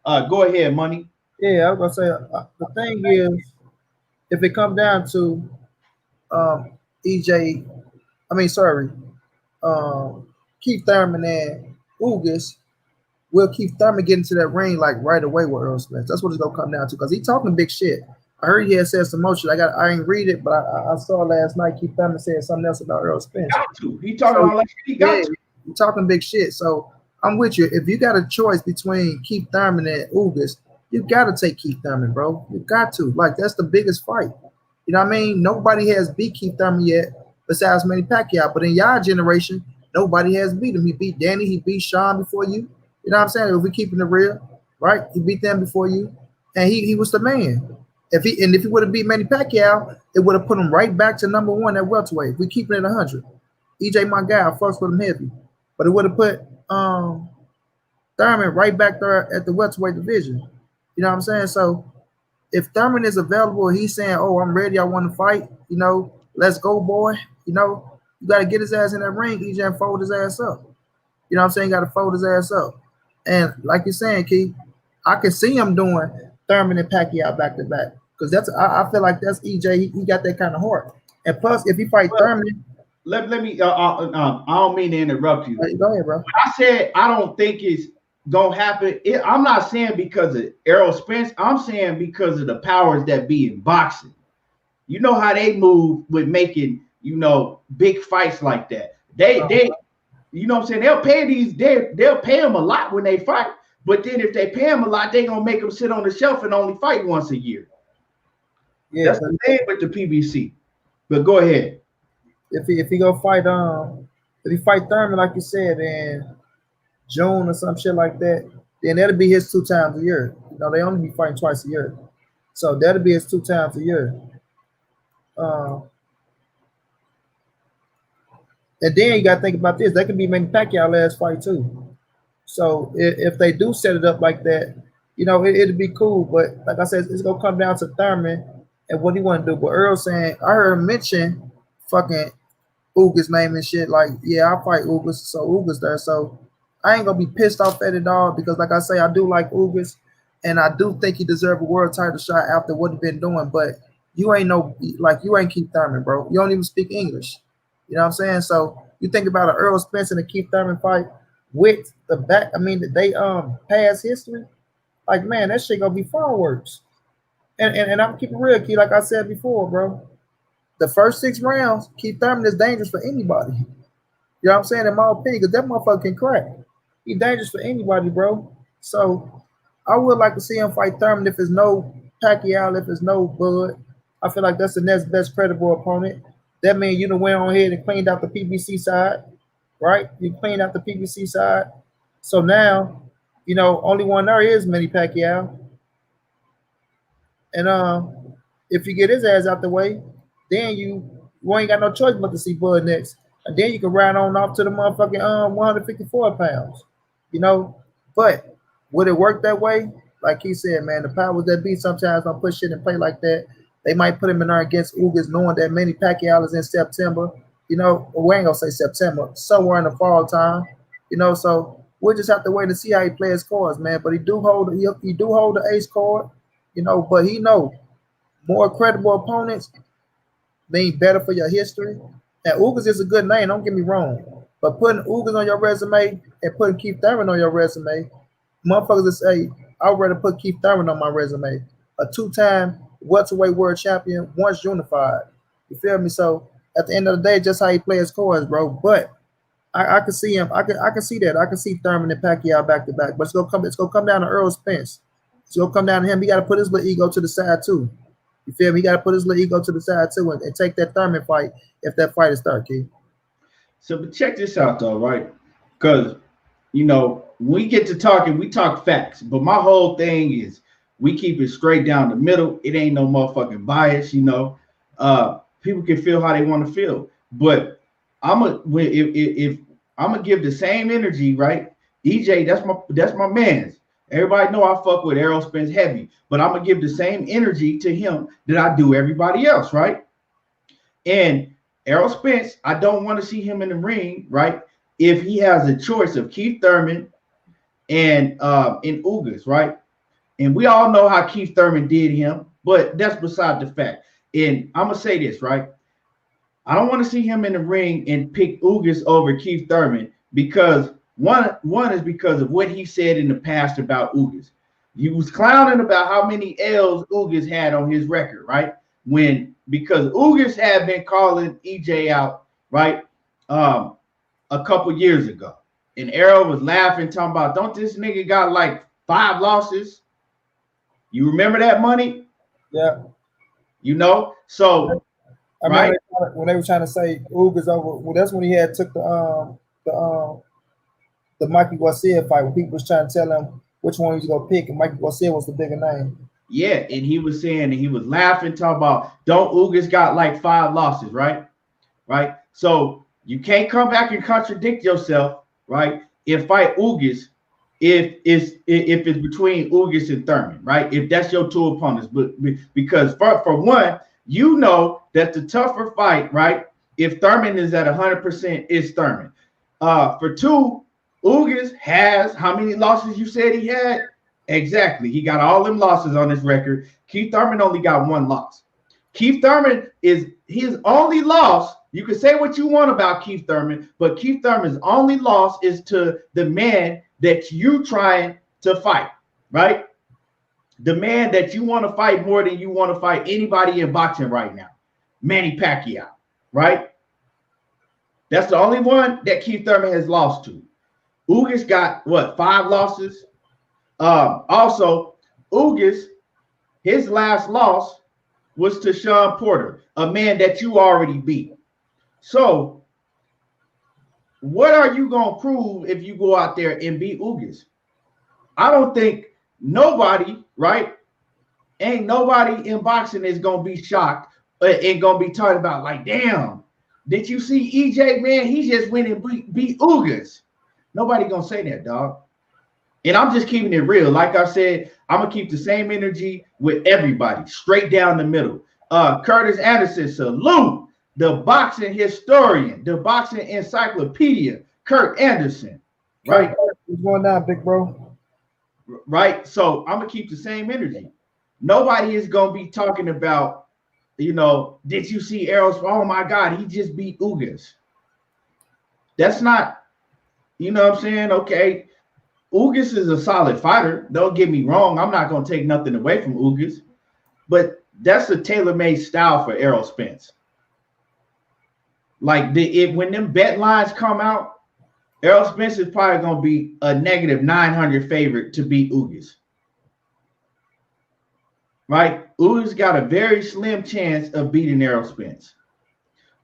Go ahead, Money. Yeah, I was gonna say the thing is, if it comes down to EJ, Keith Thurman and Ugas, will Keith Thurman get into that ring like right away with Errol Spence? That's what it's gonna come down to because he's talking big shit. I heard he had said some more shit. I ain't read it, but I saw last night Keith Thurman said something else about Errol Spence. He talking all that shit. He got to. He talking big shit. So I'm with you. If you got a choice between Keith Thurman and Ugas, you got to take Keith Thurman, bro. You got to. Like, that's the biggest fight. You know what I mean? Nobody has beat Keith Thurman yet besides Manny Pacquiao. But in y'all generation, nobody has beat him. He beat Danny. He beat Sean before you. You know what I'm saying? If we keeping it real, right? He beat them before you. And he was the man. If he would have beat Manny Pacquiao, it would have put him right back to number one at welterweight. If we keeping it 100. EJ, my guy, I fucks with him heavy. But it would have put Thurman right back there at the welterweight division. You know what I'm saying? So if Thurman is available, he's saying, "Oh, I'm ready. I want to fight. You know, let's go, boy. You know, you got to get his ass in that ring, EJ, and fold his ass up. You know what I'm saying? Got to fold his ass up. And like you're saying, Keith, I can see him doing Thurman and Pacquiao back to back because I feel like that's EJ. He got that kind of heart. And plus, if he fight Thurman." Let me. I don't mean to interrupt you. Go ahead, bro. I said I don't think it's gonna happen. I'm not saying because of Errol Spence. I'm saying because of the powers that be in boxing. You know how they move with making big fights like that. They you know what I'm saying. They'll pay them a lot when they fight. But then if they pay them a lot, they gonna make them sit on the shelf and only fight once a year. Yeah, that's the thing with the PBC. But go ahead. If he go fight if he fight Thurman like you said in June or some shit like that, then that'll be his 2 times a year. You know, they only be fighting twice a year. So that'll be his 2 times a year. And then you gotta think about this. That could be Manny Pacquiao last fight too. So if they do set it up like that, it'd be cool. But like I said, it's gonna come down to Thurman and what he want to do. But Earl saying, I heard him mention fucking Ugas' name and shit. Like, yeah, I'll fight Ugas, so Ugas there. So I ain't gonna be pissed off at it all because, like I say, I do like Ugas, and I do think he deserves a world title shot after what he been doing. But you ain't Keith Thurman, bro. You don't even speak English. You know what I'm saying? So you think about an Errol Spence and a Keith Thurman fight with the back. I mean, they past history. Like, man, that shit gonna be far worse. And I'm keeping real, Keith. Like I said before, bro. The first 6 rounds, Keith Thurman is dangerous for anybody. You know what I'm saying? In my opinion, because that motherfucker can crack. He's dangerous for anybody, bro. So I would like to see him fight Thurman if it's no Pacquiao, if it's no Bud. I feel like that's the next best credible opponent. That means you done went on ahead and cleaned out the PBC side, right? You cleaned out the PBC side. So now, only one there is Manny Pacquiao. And if you get his ass out the way, then you ain't got no choice but to see Bud next. And then you can ride on off to the motherfucking 154 pounds. But would it work that way? Like he said, man, the powers that be sometimes don't put shit in play like that. They might put him in there against Ugas knowing that Manny Pacquiao is in September. We ain't gonna say September, somewhere in the fall time. So we'll just have to wait to see how he plays cards, man. But he do hold the ace card, but he know more credible opponents mean better for your history. And Ugas is a good name, don't get me wrong. But putting Ugas on your resume and putting Keith Thurman on your resume, motherfuckers will say, I'd rather put Keith Thurman on my resume. A 2-time welterweight world champion, once unified. You feel me? So at the end of the day, just how he plays cards, bro. But I can see him. I can see that. I can see Thurman and Pacquiao back to back. But it's gonna come down to Errol Spence. It's gonna come down to him. He got to put his little ego to the side too. You feel me? He got to put his little ego to the side too and take that Thurman fight if that fight is start, Key. So, but check this out though, right? Because we get to talking, we talk facts. But my whole thing is we keep it straight down the middle. It ain't no motherfucking bias, People can feel how they want to feel. But if I'm gonna give the same energy, right? EJ, that's my man's. Everybody know I fuck with Errol Spence heavy, but I'm gonna give the same energy to him that I do everybody else, right? And Errol Spence, I don't want to see him in the ring, right? If he has a choice of Keith Thurman and Ugas, right? And we all know how Keith Thurman did him, but that's beside the fact. And I'm gonna say this, right? I don't want to see him in the ring and pick Ugas over Keith Thurman because one is because of what he said in the past about Ugas. He was clowning about how many L's Ugas had on his record, right? Because Ugas had been calling EJ out, right? A couple years ago. And Errol was laughing, talking about, don't this nigga got like 5 losses? You remember that, Money? Yeah. So I remember when they were trying to say Ugas over. Well, that's when he had took the Mikey Garcia fight when people was trying to tell him which one he was gonna pick, and Mikey Garcia was the bigger name. Yeah, and he was saying, and he was laughing, talking about, don't Ugas got like 5 losses, right? Right. So you can't come back and contradict yourself, right? And fight Ugas if it's between Ugas and Thurman, right? If that's your 2 opponents, but because for one, that the tougher fight, right? If Thurman is at 100%, is Thurman. For 2, Ugas has how many losses you said he had? Exactly. He got all them losses on his record. Keith Thurman only got 1 loss. Keith Thurman is his only loss. You can say what you want about Keith Thurman, but Keith Thurman's only loss is to the man that you trying to fight, right? The man that you want to fight more than you want to fight anybody in boxing right now, Manny Pacquiao, right? That's the only one that Keith Thurman has lost to. Ugas got, 5 losses? Also, Ugas, his last loss was to Sean Porter, a man that you already beat. So, what are you going to prove if you go out there and beat Ugas? I don't think nobody, right? Ain't nobody in boxing is going to be shocked and going to be talking about, like, damn, did you see EJ, man? He just went and beat Ugas. Nobody going to say that, dog. And I'm just keeping it real. Like I said, I'm going to keep the same energy with everybody, straight down the middle. Curtis Anderson, salute. The boxing historian, the boxing encyclopedia, Kurt Anderson, right? What's going down, big bro? Right. So I'm gonna keep the same energy. Nobody is gonna be talking about, did you see Errol? Oh my God, he just beat Ugas. That's not, what I'm saying? Okay, Ugas is a solid fighter. Don't get me wrong. I'm not gonna take nothing away from Ugas, but that's a tailor-made style for Errol Spence. Like when them bet lines come out, Errol Spence is probably going to be a negative 900 favorite to beat Ugas. Right? Ugas got a very slim chance of beating Errol Spence.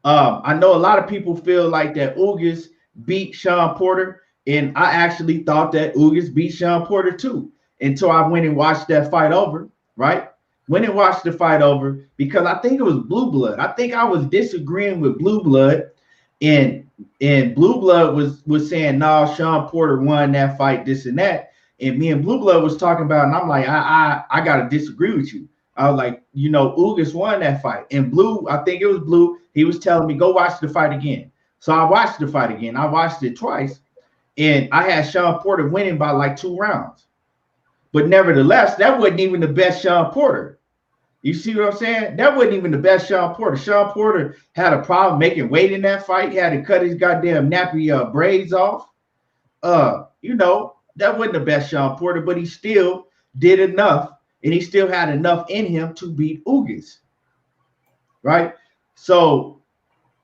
I know a lot of people feel like that Ugas beat Sean Porter, and I actually thought that Ugas beat Sean Porter too until I went and watched that fight over, right? Went and watched the fight over because I think it was Blue Blood. I think I was disagreeing with Blue Blood, and Blue Blood was saying, no, Sean Porter won that fight, this and that. And me and Blue Blood was talking about, and I'm like, I gotta disagree with you. I was like, Ugas won that fight. And Blue, I think it was Blue, he was telling me, go watch the fight again. So I watched the fight again. I watched it twice, and I had Sean Porter winning by like 2 rounds. But nevertheless, that wasn't even the best Sean Porter. You see what I'm saying? That wasn't even the best Sean Porter. Sean Porter had a problem making weight in that fight. He had to cut his goddamn nappy braids off. That wasn't the best Sean Porter, but he still did enough, and he still had enough in him to beat Ugas. Right? So,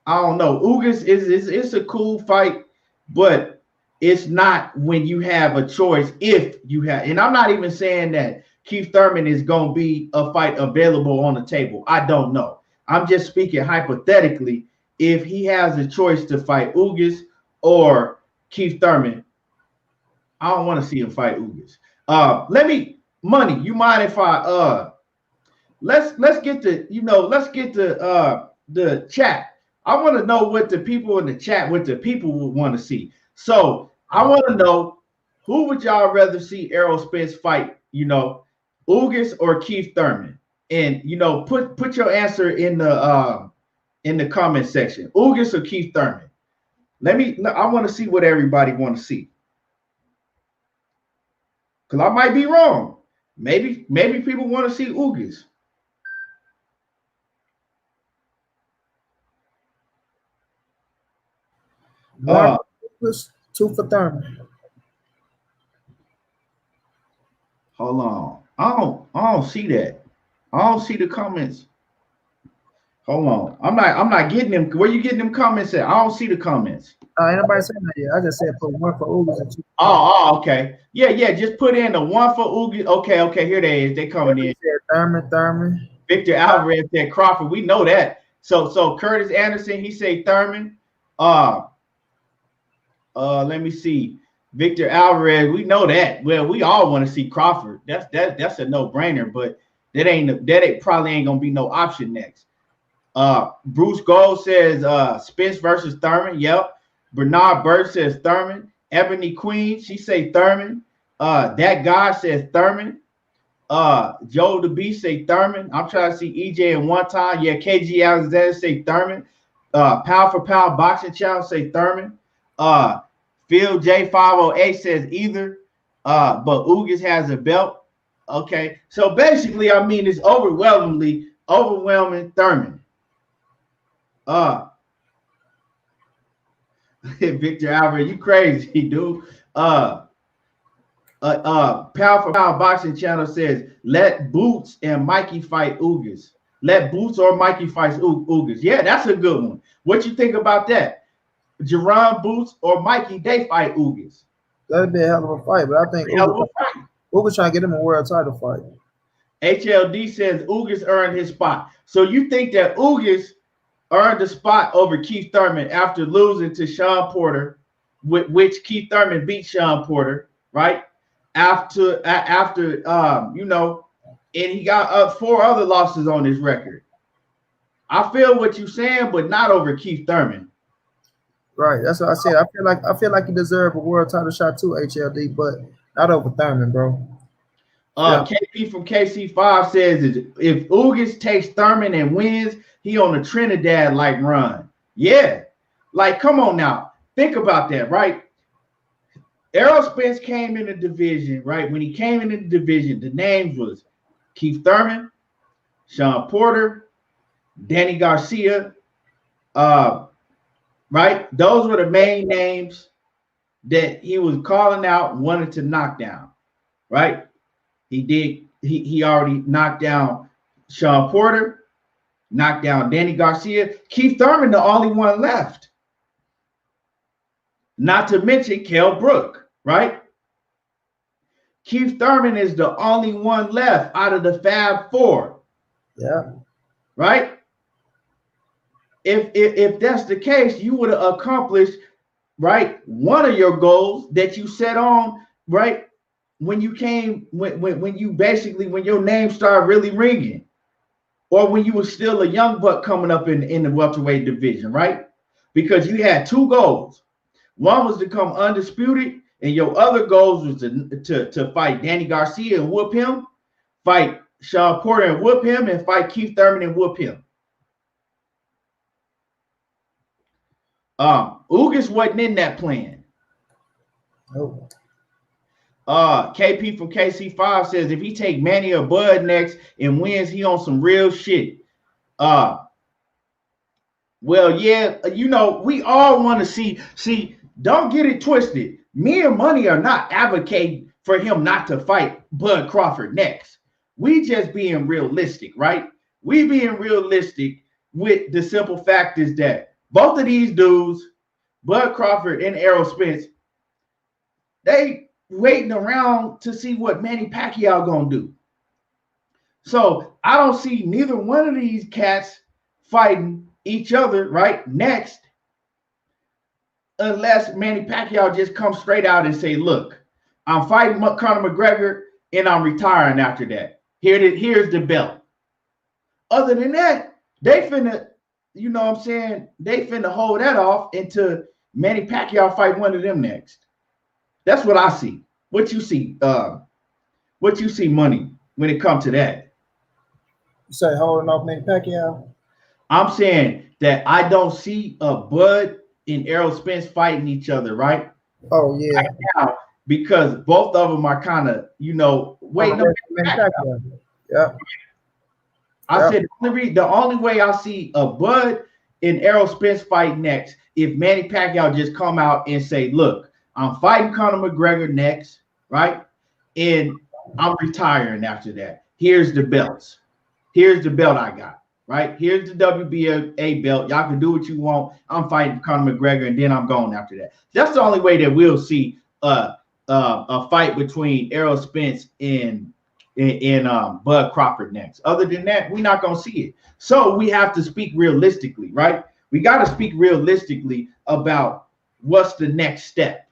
I don't know. Ugas is a cool fight. but it's not when you have a choice. If you have, and I'm not even saying that Keith Thurman is going to be a fight available on the table. I don't know. I'm just speaking hypothetically. If he has a choice to fight Ugas or Keith Thurman, I don't want to see him fight Ugas. Money. You mind if I let's get the chat. I want to know what the people in the chat, what the people would want to see. So I want to know, who would y'all rather see Errol Spence fight? Ugas or Keith Thurman? And put your answer in the comment section. Ugas or Keith Thurman? I want to see what everybody want to see. Because I might be wrong. Maybe people want to see Ugas. One for Ugas, 2 for Thurman. Hold on. I don't see that. I don't see the comments. Hold on. I'm not getting them. Where you getting them comments at? I don't see the comments. Ain't nobody saying that yet. I just said put 1 for Ugas and 2. Okay. Yeah. Just put in the 1 for Ugas. Okay. Here they is. They coming in. Thurman. Victor Alvarez said Crawford. We know that. So Curtis Anderson, he said Thurman. Let me see. Victor Alvarez, we know that. Well, we all want to see Crawford. That's a no-brainer, but that probably ain't gonna be no option next. Bruce Gold says Spence versus Thurman. Yep. Bernard Bird says Thurman. Ebony Queen, she say Thurman. That guy says Thurman. Joe the Beast say Thurman. I'm trying to see EJ in one time. Yeah, KG Alexander say Thurman. Pound for Pound Boxing Channel say Thurman. Phil J508 says either. But Ugas has a belt. Okay. So basically, I mean, it's overwhelming Thurman. Victor Alvarez, you crazy, dude. Pound for Pound Boxing Channel says, let Boots and Mikey fight Ugas. Let Boots or Mikey fight Ugas. Yeah, that's a good one. What you think about that? Jerron Boots or Mikey, they fight Ugas. That'd be a hell of a fight, but I think Ugas trying to get him a world title fight. HLD says Ugas earned his spot. So you think that Ugas earned the spot over Keith Thurman after losing to Sean Porter, which Keith Thurman beat Sean Porter, right? After and he got 4 other losses on his record. I feel what you're saying, but not over Keith Thurman. Right, that's what I said. I feel like he deserved a world title shot too, HLD, but not over Thurman, bro. KP from KC5 says if Ugas takes Thurman and wins, he on a Trinidad-like run. Yeah, like come on now, think about that, right? Errol Spence came in the division, right? When he came in the division, the names was Keith Thurman, Sean Porter, Danny Garcia, right? Those were the main names that he was calling out, wanted to knock down, right? He already knocked down Sean Porter, knocked down Danny Garcia. Keith Thurman, the only one left. Not to mention Kell Brook, right? Keith Thurman is the only one left out of the Fab Four. Yeah. Right? If that's the case, you would have accomplished, right, one of your goals that you set on, right, when you came, when your name started really ringing, or when you were still a young buck coming up in the welterweight division, right? Because you had 2 goals. One was to become undisputed, and your other goals was to fight Danny Garcia and whoop him, fight Sean Porter and whoop him, and fight Keith Thurman and whoop him. Ugas wasn't in that plan. Nope. KP from KC5 says if he take Manny or Bud next and wins, he on some real shit. Well, yeah, we all want to see, don't get it twisted. Me and Money are not advocating for him not to fight Bud Crawford next. We just being realistic, right? We being realistic with the simple fact is that both of these dudes, Bud Crawford and Errol Spence, they waiting around to see what Manny Pacquiao gonna do. So I don't see neither one of these cats fighting each other right next, unless Manny Pacquiao just comes straight out and say, "Look, I'm fighting Conor McGregor and I'm retiring after that. Here's the belt." Other than that, they finna, you know what I'm saying? They finna hold that off until Manny Pacquiao fight one of them next. That's what I see. What you see? What you see, money, when it comes to that? You say holding off Manny Pacquiao? I'm saying that I don't see a Bud and Errol Spence fighting each other, right? Oh yeah. Right now, because both of them are kind of, waiting on Manny Pacquiao. Yeah. I said the only way I see a Bud and Errol Spence fight next if Manny Pacquiao just come out and say, "Look, I'm fighting Conor McGregor next, right? And I'm retiring after that. Here's the belts. Here's the belt I got, right? Here's the WBA belt. Y'all can do what you want. I'm fighting Conor McGregor, and then I'm going after that." That's the only way that we'll see a fight between Errol Spence and Bud Crawford next. Other than that, we're not gonna see it. So we have to speak realistically, right? We got to speak realistically about what's the next step.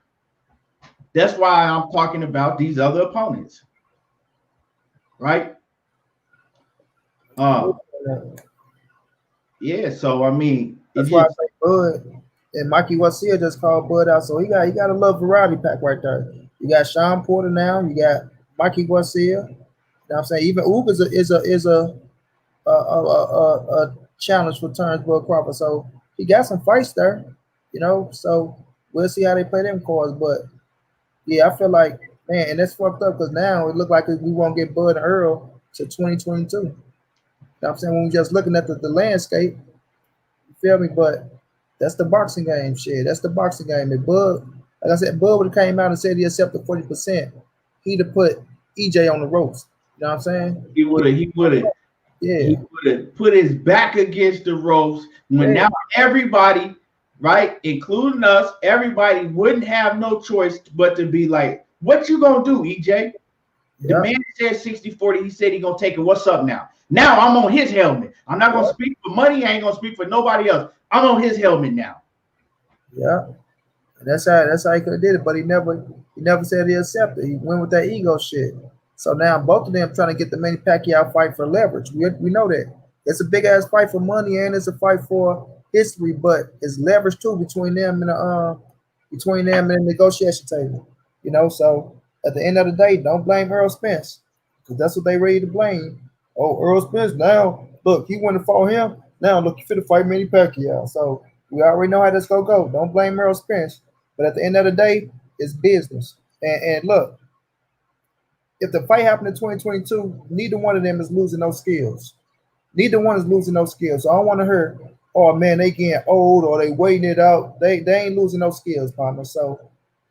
That's why I'm talking about these other opponents, right? Yeah. So I mean, that's why I say Bud and Mikey Garcia just called Bud out. So he got a little variety pack right there. You got Sean Porter now. You got Mikey Garcia. You know what I'm saying? Even Ub is a challenge for Bud Crawford. So he got some fights there, So we'll see how they play them cards. But yeah, I feel like, man, and that's fucked up because now it look like we won't get Bud and Earl to 2022. You know what I'm saying? When we're just looking at the landscape, you feel me? But that's the boxing game, shit. That's the boxing game. And Bud, like I said, Bud would have came out and said he accepted 40%. He'd have put EJ on the ropes. You know what I'm saying? He would have. Yeah. He would have put his back against the ropes when now everybody, right, including us, everybody wouldn't have no choice but to be like, "What you gonna do, EJ?" The man said 60-40. He said he gonna take it. What's up now? Now I'm on his helmet. I'm not gonna speak for money. I ain't gonna speak for nobody else. I'm on his helmet now. Yeah. That's how he could have did it, but he never said he accepted. He went with that ego shit. So now both of them trying to get the Manny Pacquiao fight for leverage. We know that it's a big ass fight for money and it's a fight for history, but it's leverage too between them and the negotiation table. So at the end of the day, don't blame Errol Spence because that's what they ready to blame. Oh, Errol Spence now look, he went to fight him. Now look, you finna fight Manny Pacquiao. So we already know how this gonna go. Don't blame Errol Spence. But at the end of the day, it's business. And look, if the fight happened in 2022, neither one of them is losing those skills. Neither one is losing those skills. So I don't want to hear, "Oh man, they getting old or they waiting it out." They ain't losing those skills, partner. So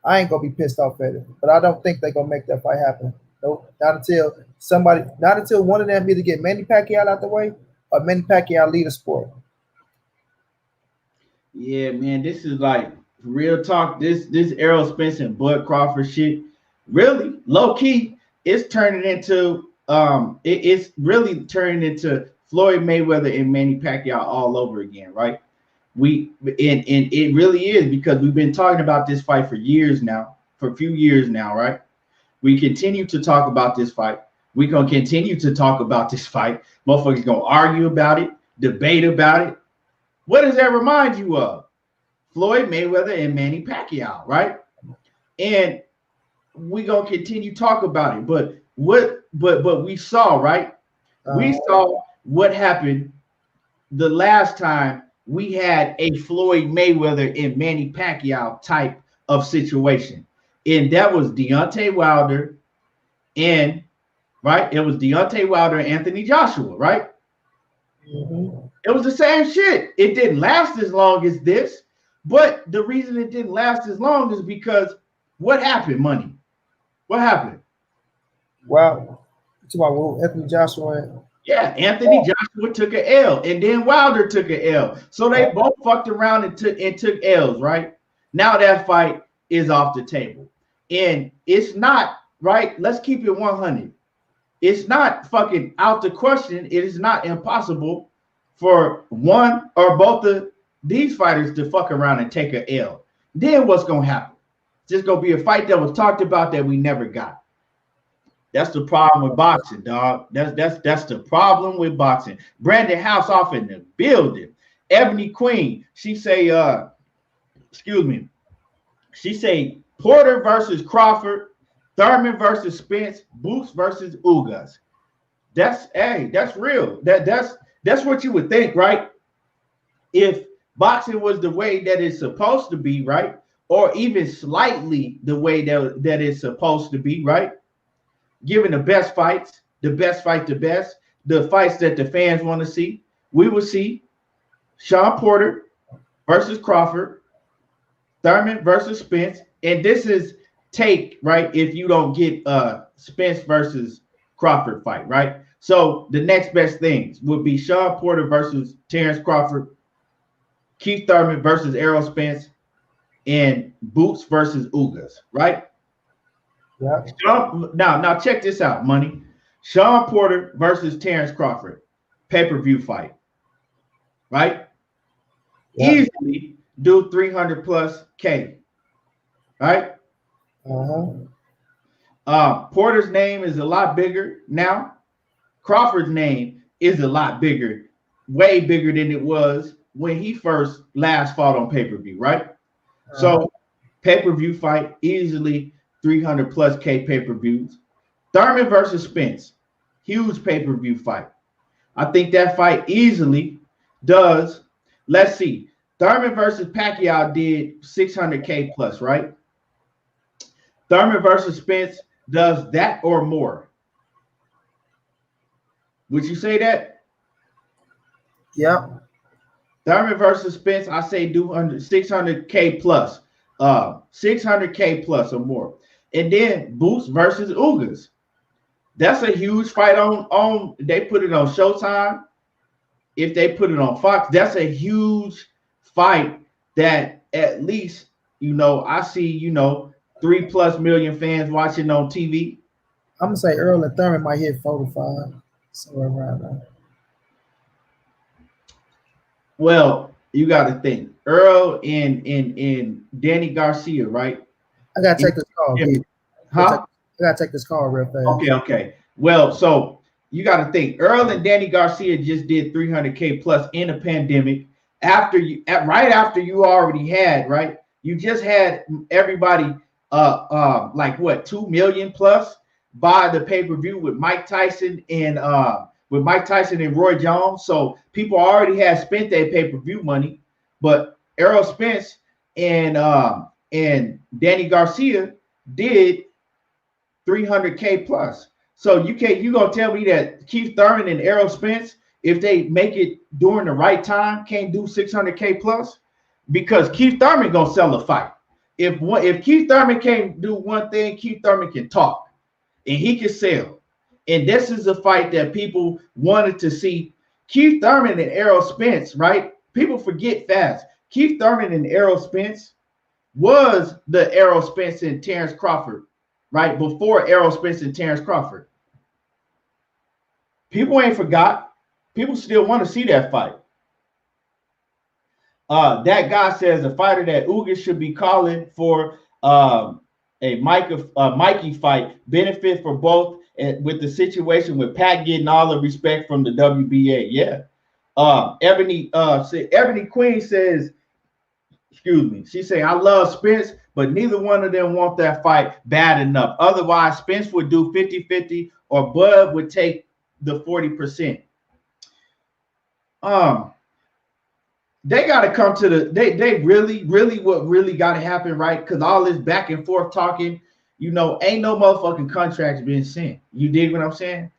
I ain't gonna be pissed off at it. But I don't think they're gonna make that fight happen. Nope. Not until one of them either get Manny Pacquiao out the way or Manny Pacquiao lead the sport. Yeah, man, this is like real talk. This Errol Spence and Bud Crawford shit, really low key, it's turning into it's really turning into Floyd Mayweather and Manny Pacquiao all over again, right? And it really is because we've been talking about this fight for a few years now, right? We continue to talk about this fight. We're gonna continue to talk about this fight. Motherfuckers gonna argue about it, debate about it. What does that remind you of? Floyd Mayweather and Manny Pacquiao, right? And we're gonna continue to talk about it. But we saw, right? We saw what happened the last time we had a Floyd Mayweather and Manny Pacquiao type of situation. And that was Deontay Wilder and right? It was Deontay Wilder and Anthony Joshua, right? Mm-hmm. It was the same shit. It didn't last as long as this, but the reason it didn't last as long is because what happened, money? What happened? Well, it's about Anthony Joshua. Yeah, Anthony Joshua took an L, and then Wilder took an L. So they both fucked around and took L's, right? Now that fight is off the table. And it's not, right? Let's keep it 100. It's not fucking out the question. It is not impossible for one or both of these fighters to fuck around and take a L. Then what's going to happen? It's just going to be a fight that was talked about that we never got. That's the problem with boxing, dog. That's the problem with boxing. Brandon House off in the building. Ebony Queen, she say, excuse me. She say Porter versus Crawford, Thurman versus Spence, Boots versus Ugas. That's real. That's what you would think, right? If boxing was the way that it's supposed to be, right? Or even slightly the way that it's supposed to be, right? Giving the best fights, the best fight, the fights that the fans want to see. We will see Sean Porter versus Crawford, Thurman versus Spence, and this is take, right? If you don't get Spence versus Crawford fight, right? So the next best things would be Sean Porter versus Terrence Crawford, Keith Thurman versus Errol Spence, and Boots versus Ugas, right? Yeah. Now check this out, money. Sean Porter versus Terrence Crawford, pay-per-view fight, right? Yeah. Easily do 300 plus K, right? Porter's name is a lot bigger now. Crawford's name is a lot bigger, way bigger than it was when he first last fought on pay-per-view, right? So pay-per-view fight, easily 300 plus K pay-per-views. Thurman versus Spence, huge pay-per-view fight. I think that fight easily does. Let's see. Thurman versus Pacquiao did 600K plus, right? Thurman versus Spence does that or more. Would you say that? Yeah. Thurman versus Spence, I say do 600K plus. 600K plus or more. And then Boots versus Ugas. That's a huge fight on they put it on Showtime. If they put it on Fox, that's a huge fight that at least, I see, 3+ million fans watching on TV. I'm gonna say Errol and Thurman might hit 4 to 5, somewhere around there. Well, you got to think Errol and Danny Garcia, right? I gotta take this call. Huh? I gotta take this call real fast. Okay. Well, so you got to think Errol and Danny Garcia just did 300K plus in a pandemic. Right after you already had, right? You just had everybody like what 2 million plus buy the pay-per-view with Mike Tyson and Roy Jones. So people already had spent their pay-per-view money, but Errol Spence and Danny Garcia did 300K plus. So you gonna tell me that Keith Thurman and Errol Spence, if they make it during the right time, can't do 600K plus? Because Keith Thurman gonna sell a fight. If Keith Thurman can't do one thing, Keith Thurman can talk and he can sell. And this is a fight that people wanted to see. Keith Thurman and Errol Spence, right? People forget fast. Keith Thurman and Errol Spence was the Errol Spence and Terrence Crawford, right? Before Errol Spence and Terrence Crawford. People ain't forgot. People still want to see that fight. That guy says a fighter that Ugas should be calling for a Mikey fight, benefit for both, and with the situation with Pat getting all the respect from the WBA. Yeah. Ebony Queen says, excuse me, she say, I love Spence, but neither one of them want that fight bad enough. Otherwise, Spence would do 50-50 or Bud would take the 40%. They got to come to they really what really got to happen, right? Because all this back and forth talking, ain't no motherfucking contracts being sent. You dig what I'm saying?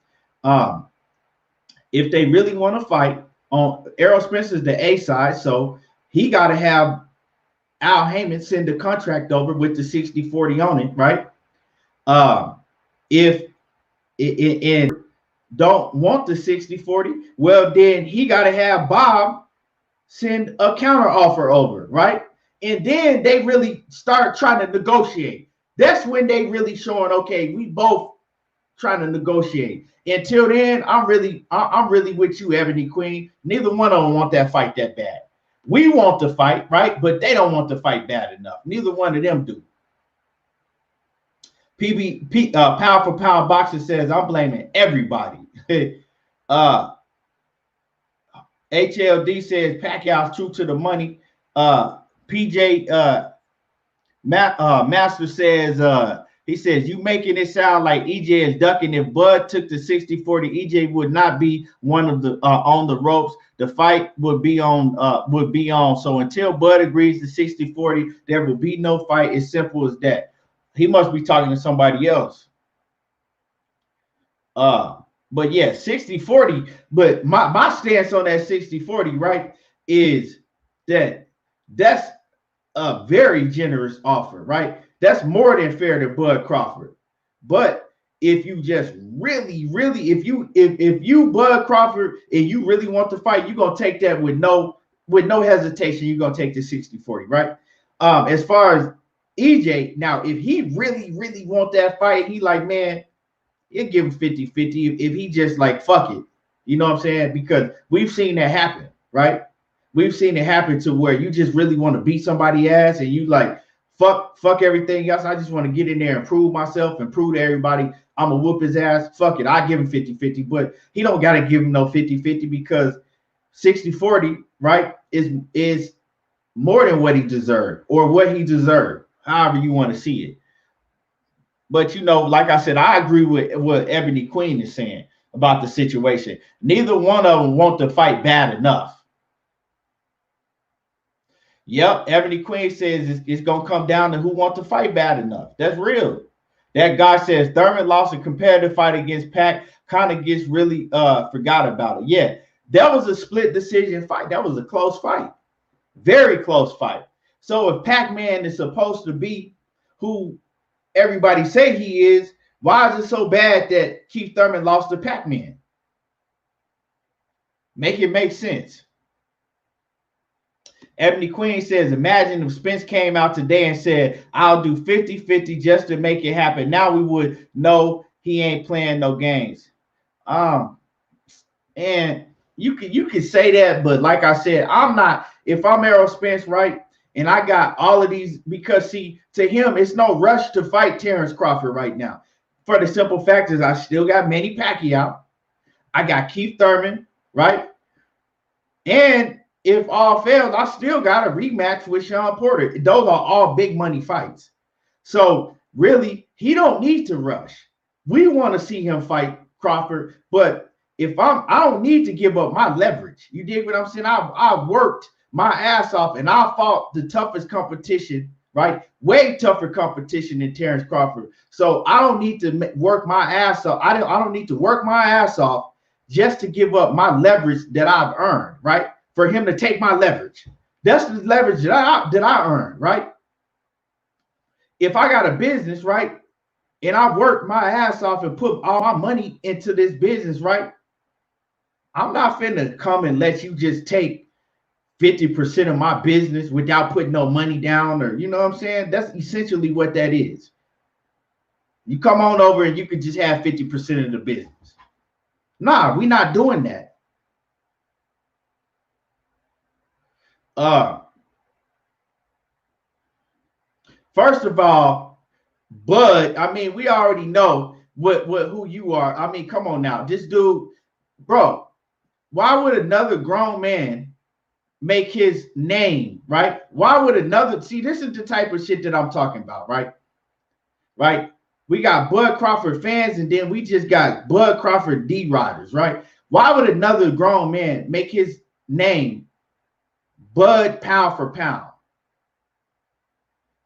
If they really want to fight, on Errol Spence is the A side, so he got to have Al Heyman send the contract over with the 60-40 on it, right? If it don't want the 60-40, well, then he got to have Bob send a counter offer over, right? And then they really start trying to negotiate. That's when they really showing, okay, we both trying to negotiate. Until then, I'm really with you, Ebony Queen. Neither one of them want that fight that bad. We want to fight, right? But they don't want to fight bad enough. Neither one of them do. Pound for Pound Boxing says, I'm blaming everybody. HLD says, Pacquiao's true to the money. PJ Master says, he says, you making it sound like EJ is ducking. If Bud took the 60-40, EJ would not be one of the on the ropes. The fight would be on. So until Bud agrees to 60-40, there will be no fight. As simple as that. He must be talking to somebody else. But yeah, 60-40. But my stance on that 60-40, right, is that's a very generous offer, right? That's more than fair to Bud Crawford. But if you just really, if you Bud Crawford and you really want to fight, you're gonna take that with no hesitation. You're gonna take the 60-40, right? As far as EJ, now if he really want that fight, he like, man, he'll give him 50-50 if he just like fuck it. You know what I'm saying? Because we've seen that happen, right? We've seen it happen to where you just really want to beat somebody's ass and you like fuck everything else. I just want to get in there and prove myself and prove to everybody I'm gonna whoop his ass. Fuck it. I give him 50-50, but he don't gotta give him no 50-50 because 60-40, right, is more than what he deserved or what he deserved, however you want to see it. But you know, like I said, I agree with what Ebony Queen is saying about the situation. Neither one of them want to fight bad enough. Yep, Ebony Queen says it's going to come down to who wants to fight bad enough. That's real. That guy says Thurman lost a competitive fight against Pac, kind of gets really forgot about it. Yeah, that was a split decision fight. That was a close fight. Very close fight. So if Pac-Man is supposed to be who everybody say he is, why is it so bad that Keith Thurman lost to Pac-Man? Make it make sense. Ebony Queen says, imagine if Spence came out today and said, I'll do 50-50 just to make it happen. Now we would know he ain't playing no games. And you can say that, but like I said, I'm not, if I'm Errol Spence, right, and I got all of these, because see, to him, it's no rush to fight Terrence Crawford right now. For the simple fact is I still got Manny Pacquiao. I got Keith Thurman, right? And if all fails, I still got a rematch with Sean Porter. Those are all big money fights. So really, he don't need to rush. We want to see him fight Crawford, but if I don't need to give up my leverage. You dig what I'm saying? I worked my ass off and I fought the toughest competition, right? Way tougher competition than Terrence Crawford. So I don't need to work my ass off. I don't need to work my ass off just to give up my leverage that I've earned, right? For him to take my leverage. That's the leverage that I earned, right? If I got a business, right, and I worked my ass off and put all my money into this business, right, I'm not finna come and let you just take 50% of my business without putting no money down, or you know what I'm saying? That's essentially what that is. You come on over and you could just have 50% of the business. Nah, we're not doing that. First of all, Bud, I mean, we already know who you are. I mean, come on now. This dude, bro, why would another grown man make his name, right? Why would another, see, this is the type of shit that I'm talking about, right? Right? We got Bud Crawford fans, and then we just got Bud Crawford D-Riders, right? Why would another grown man make his name Bud pound for pound?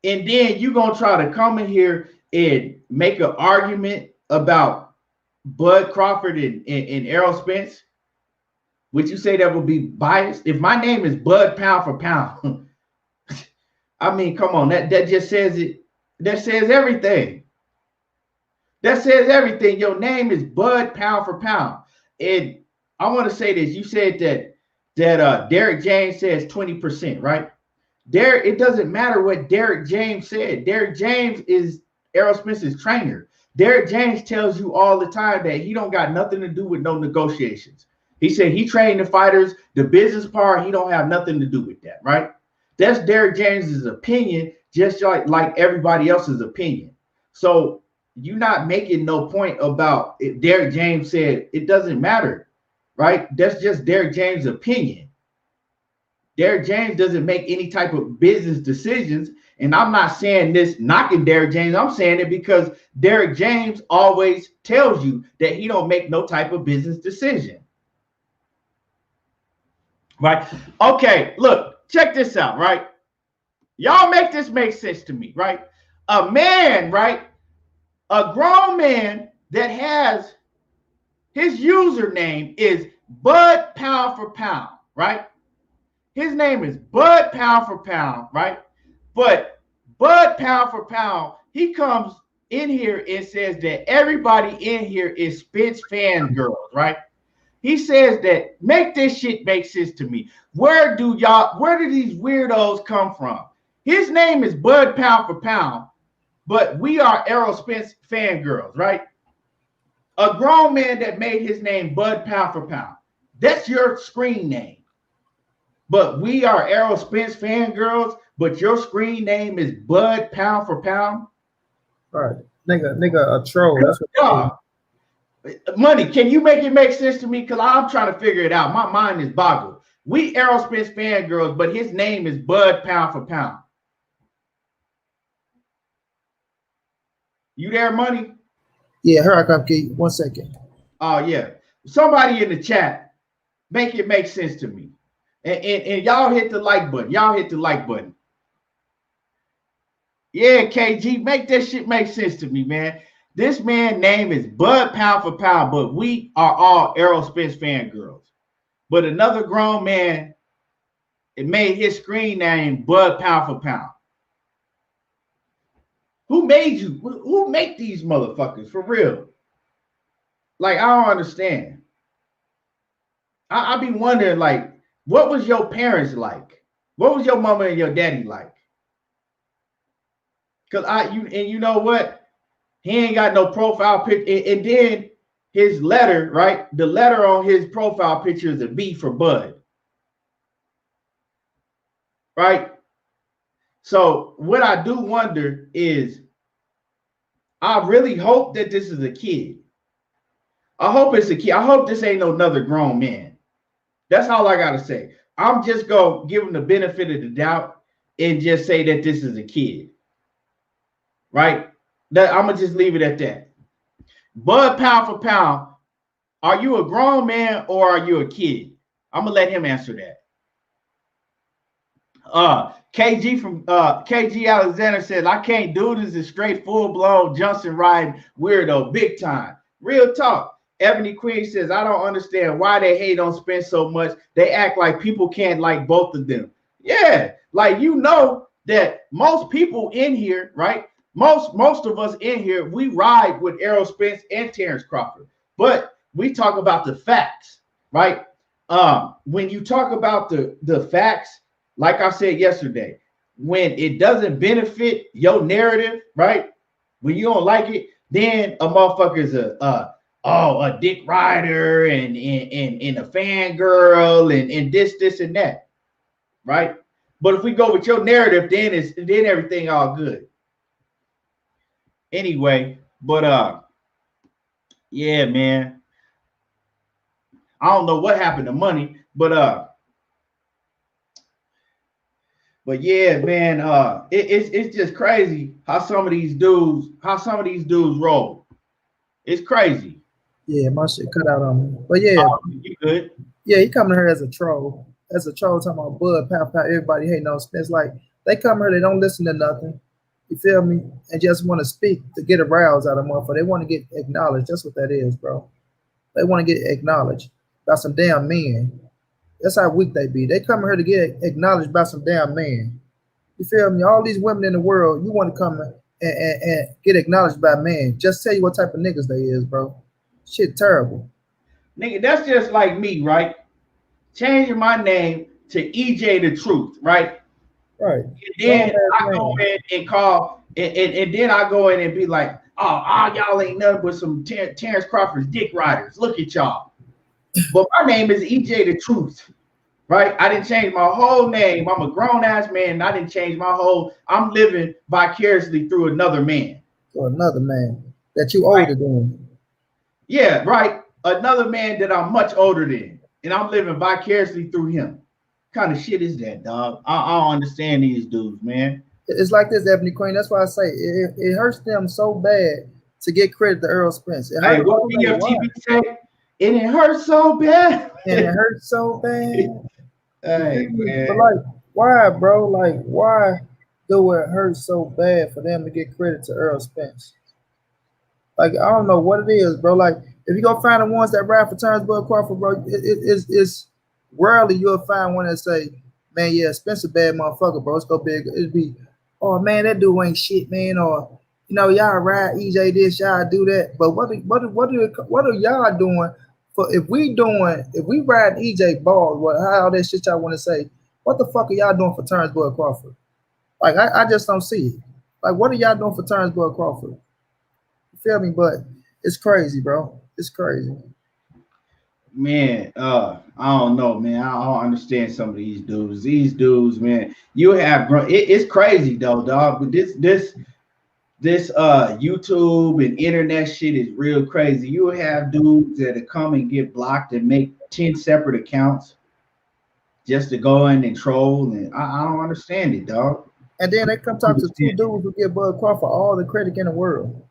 And then you're going to try to come in here and make an argument about Bud Crawford and Errol Spence? Would you say that would be biased? If my name is Bud pound for pound, I mean, come on, that just says it. That says everything. That says everything. Your name is Bud pound for pound. And I want to say this. You said that Derek James says 20%, right? It doesn't matter what Derek James said. Derek James is Errol Spence's trainer. Derek James tells you all the time that he don't got nothing to do with no negotiations. He said he trained the fighters, the business part, he don't have nothing to do with that, right? That's Derek James's opinion, just like everybody else's opinion. So you're not making no point about if Derek James said it doesn't matter, right? That's just Derek James' opinion. Derek James doesn't make any type of business decisions. And I'm not saying this knocking Derek James. I'm saying it because Derek James always tells you that he don't make no type of business decision. Right? Okay, look, check this out, right? Y'all make this make sense to me, right? A man, right? A grown man that has his username is Bud Pound for Pound, right? His name is Bud Pound for Pound, right? But Bud Pound for Pound, he comes in here and says that everybody in here is Spence fangirls, right? He says that make this shit make sense to me. Where do these weirdos come from? His name is Bud Pound for Pound, but we are Errol Spence fangirls, right? A grown man that made his name Bud Pound for Pound. That's your screen name. But we are Errol Spence fangirls, but your screen name is Bud Pound for Pound. All right. Nigga, a troll. That's what Money, can you make it make sense to me? Because I'm trying to figure it out. My mind is boggled. We Errol Spence fangirls, but his name is Bud Pound for Pound. You there, Money? Yeah, here I come, Keith. 1 second. Oh, yeah. Somebody in the chat, make it make sense to me. And y'all hit the like button. Y'all hit the like button. Yeah, KG, make that shit make sense to me, man. This man's name is Bud Pound for Pound, but we are all Errol Spence fangirls. But another grown man, it made his screen name Bud Pound for Pound. Who made you? Who make these motherfuckers for real? Like, I don't understand. I be wondering, like, what was your parents like? What was your mama and your daddy like? Because you know what? He ain't got no profile picture. And then his letter, right? The letter on his profile picture is a B for Bud. Right? So what I do wonder is, I really hope that this is a kid. I hope it's a kid. I hope this ain't no another grown man. That's all I got to say. I'm just going to give him the benefit of the doubt and just say that this is a kid. Right? I'm going to just leave it at that. Bud Pound for Pound, are you a grown man or are you a kid? I'm going to let him answer that. KG Alexander says, I can't do this. Is straight full-blown Johnson riding weirdo, big time. Real talk. Ebony Queen says, I don't understand why they hate on Spence so much. They act like people can't like both of them. Yeah, like, you know that most people in here, right? Most of us in here, we ride with Errol Spence and Terrence Crawford. But we talk about the facts, right? When you talk about the facts, like I said yesterday, when it doesn't benefit your narrative, right? When you don't like it, then a motherfucker is a dick rider and a fangirl and this and that, right? But if we go with your narrative, then everything all good. Anyway, but yeah, man. I don't know what happened to Money, but yeah, man, it's just crazy how some of these dudes roll. It's crazy. Yeah, my shit cut out on me. But yeah, you good? Yeah, he coming here as a troll. As a troll talking about Bud, Pow, everybody hating on Spence. Like, they come here, they don't listen to nothing. You feel me? And just want to speak to get aroused out of motherfucker. They want to get acknowledged. That's what that is, bro. They want to get acknowledged by some damn men. That's how weak they be. They come here to get acknowledged by some damn man. You feel me? All these women in the world, you want to come and get acknowledged by men. Just tell you what type of niggas they is, bro. Shit terrible. Nigga, that's just like me, right? Changing my name to EJ the Truth, right? Right. And then I go in and call, and then I go in and be like, oh, y'all ain't nothing but some Terrence Crawford's dick riders. Look at y'all. But my name is EJ the Truth, right? I didn't change my whole name. I'm a grown ass man. And I didn't change my whole. I'm living vicariously through another man. Or another man that you older than. Yeah, right. Another man that I'm much older than, and I'm living vicariously through him. Kind of shit is that, dog? I don't understand these dudes, man. It's like this, Ebony Queen. That's why I say it hurts them so bad to get credit to Errol Spence. It Hey, what BFTV say? And it hurts so bad. And it hurts so bad. Hey, man. But like, why, bro? Like, why do it hurt so bad for them to get credit to Errol Spence? Like, I don't know what it is, bro. Like, if you go find the ones that ride for Terrence Bud Crawford, bro, it's rarely you'll find one that say, man, yeah, Spence a bad motherfucker, bro. Let's go big. It'd be, oh man, that dude ain't shit, man. Or y'all ride EJ this, y'all do that. But what are y'all doing for if we ride EJ balls, how that shit y'all want to say? What the fuck are y'all doing for Terrence Bud Crawford? Like I just don't see it. Like, what are y'all doing for Terrence Bud Crawford? You feel me? But it's crazy, bro. It's crazy. Man, I don't know, man. I don't understand some of these dudes. These dudes, man, you have it's crazy though, dog. But this YouTube and internet shit is real crazy. You have dudes that come and get blocked and make 10 separate accounts just to go in and troll, and I don't understand it, dog. And then they come talk to two dudes who give Bud Crawford all the credit in the world.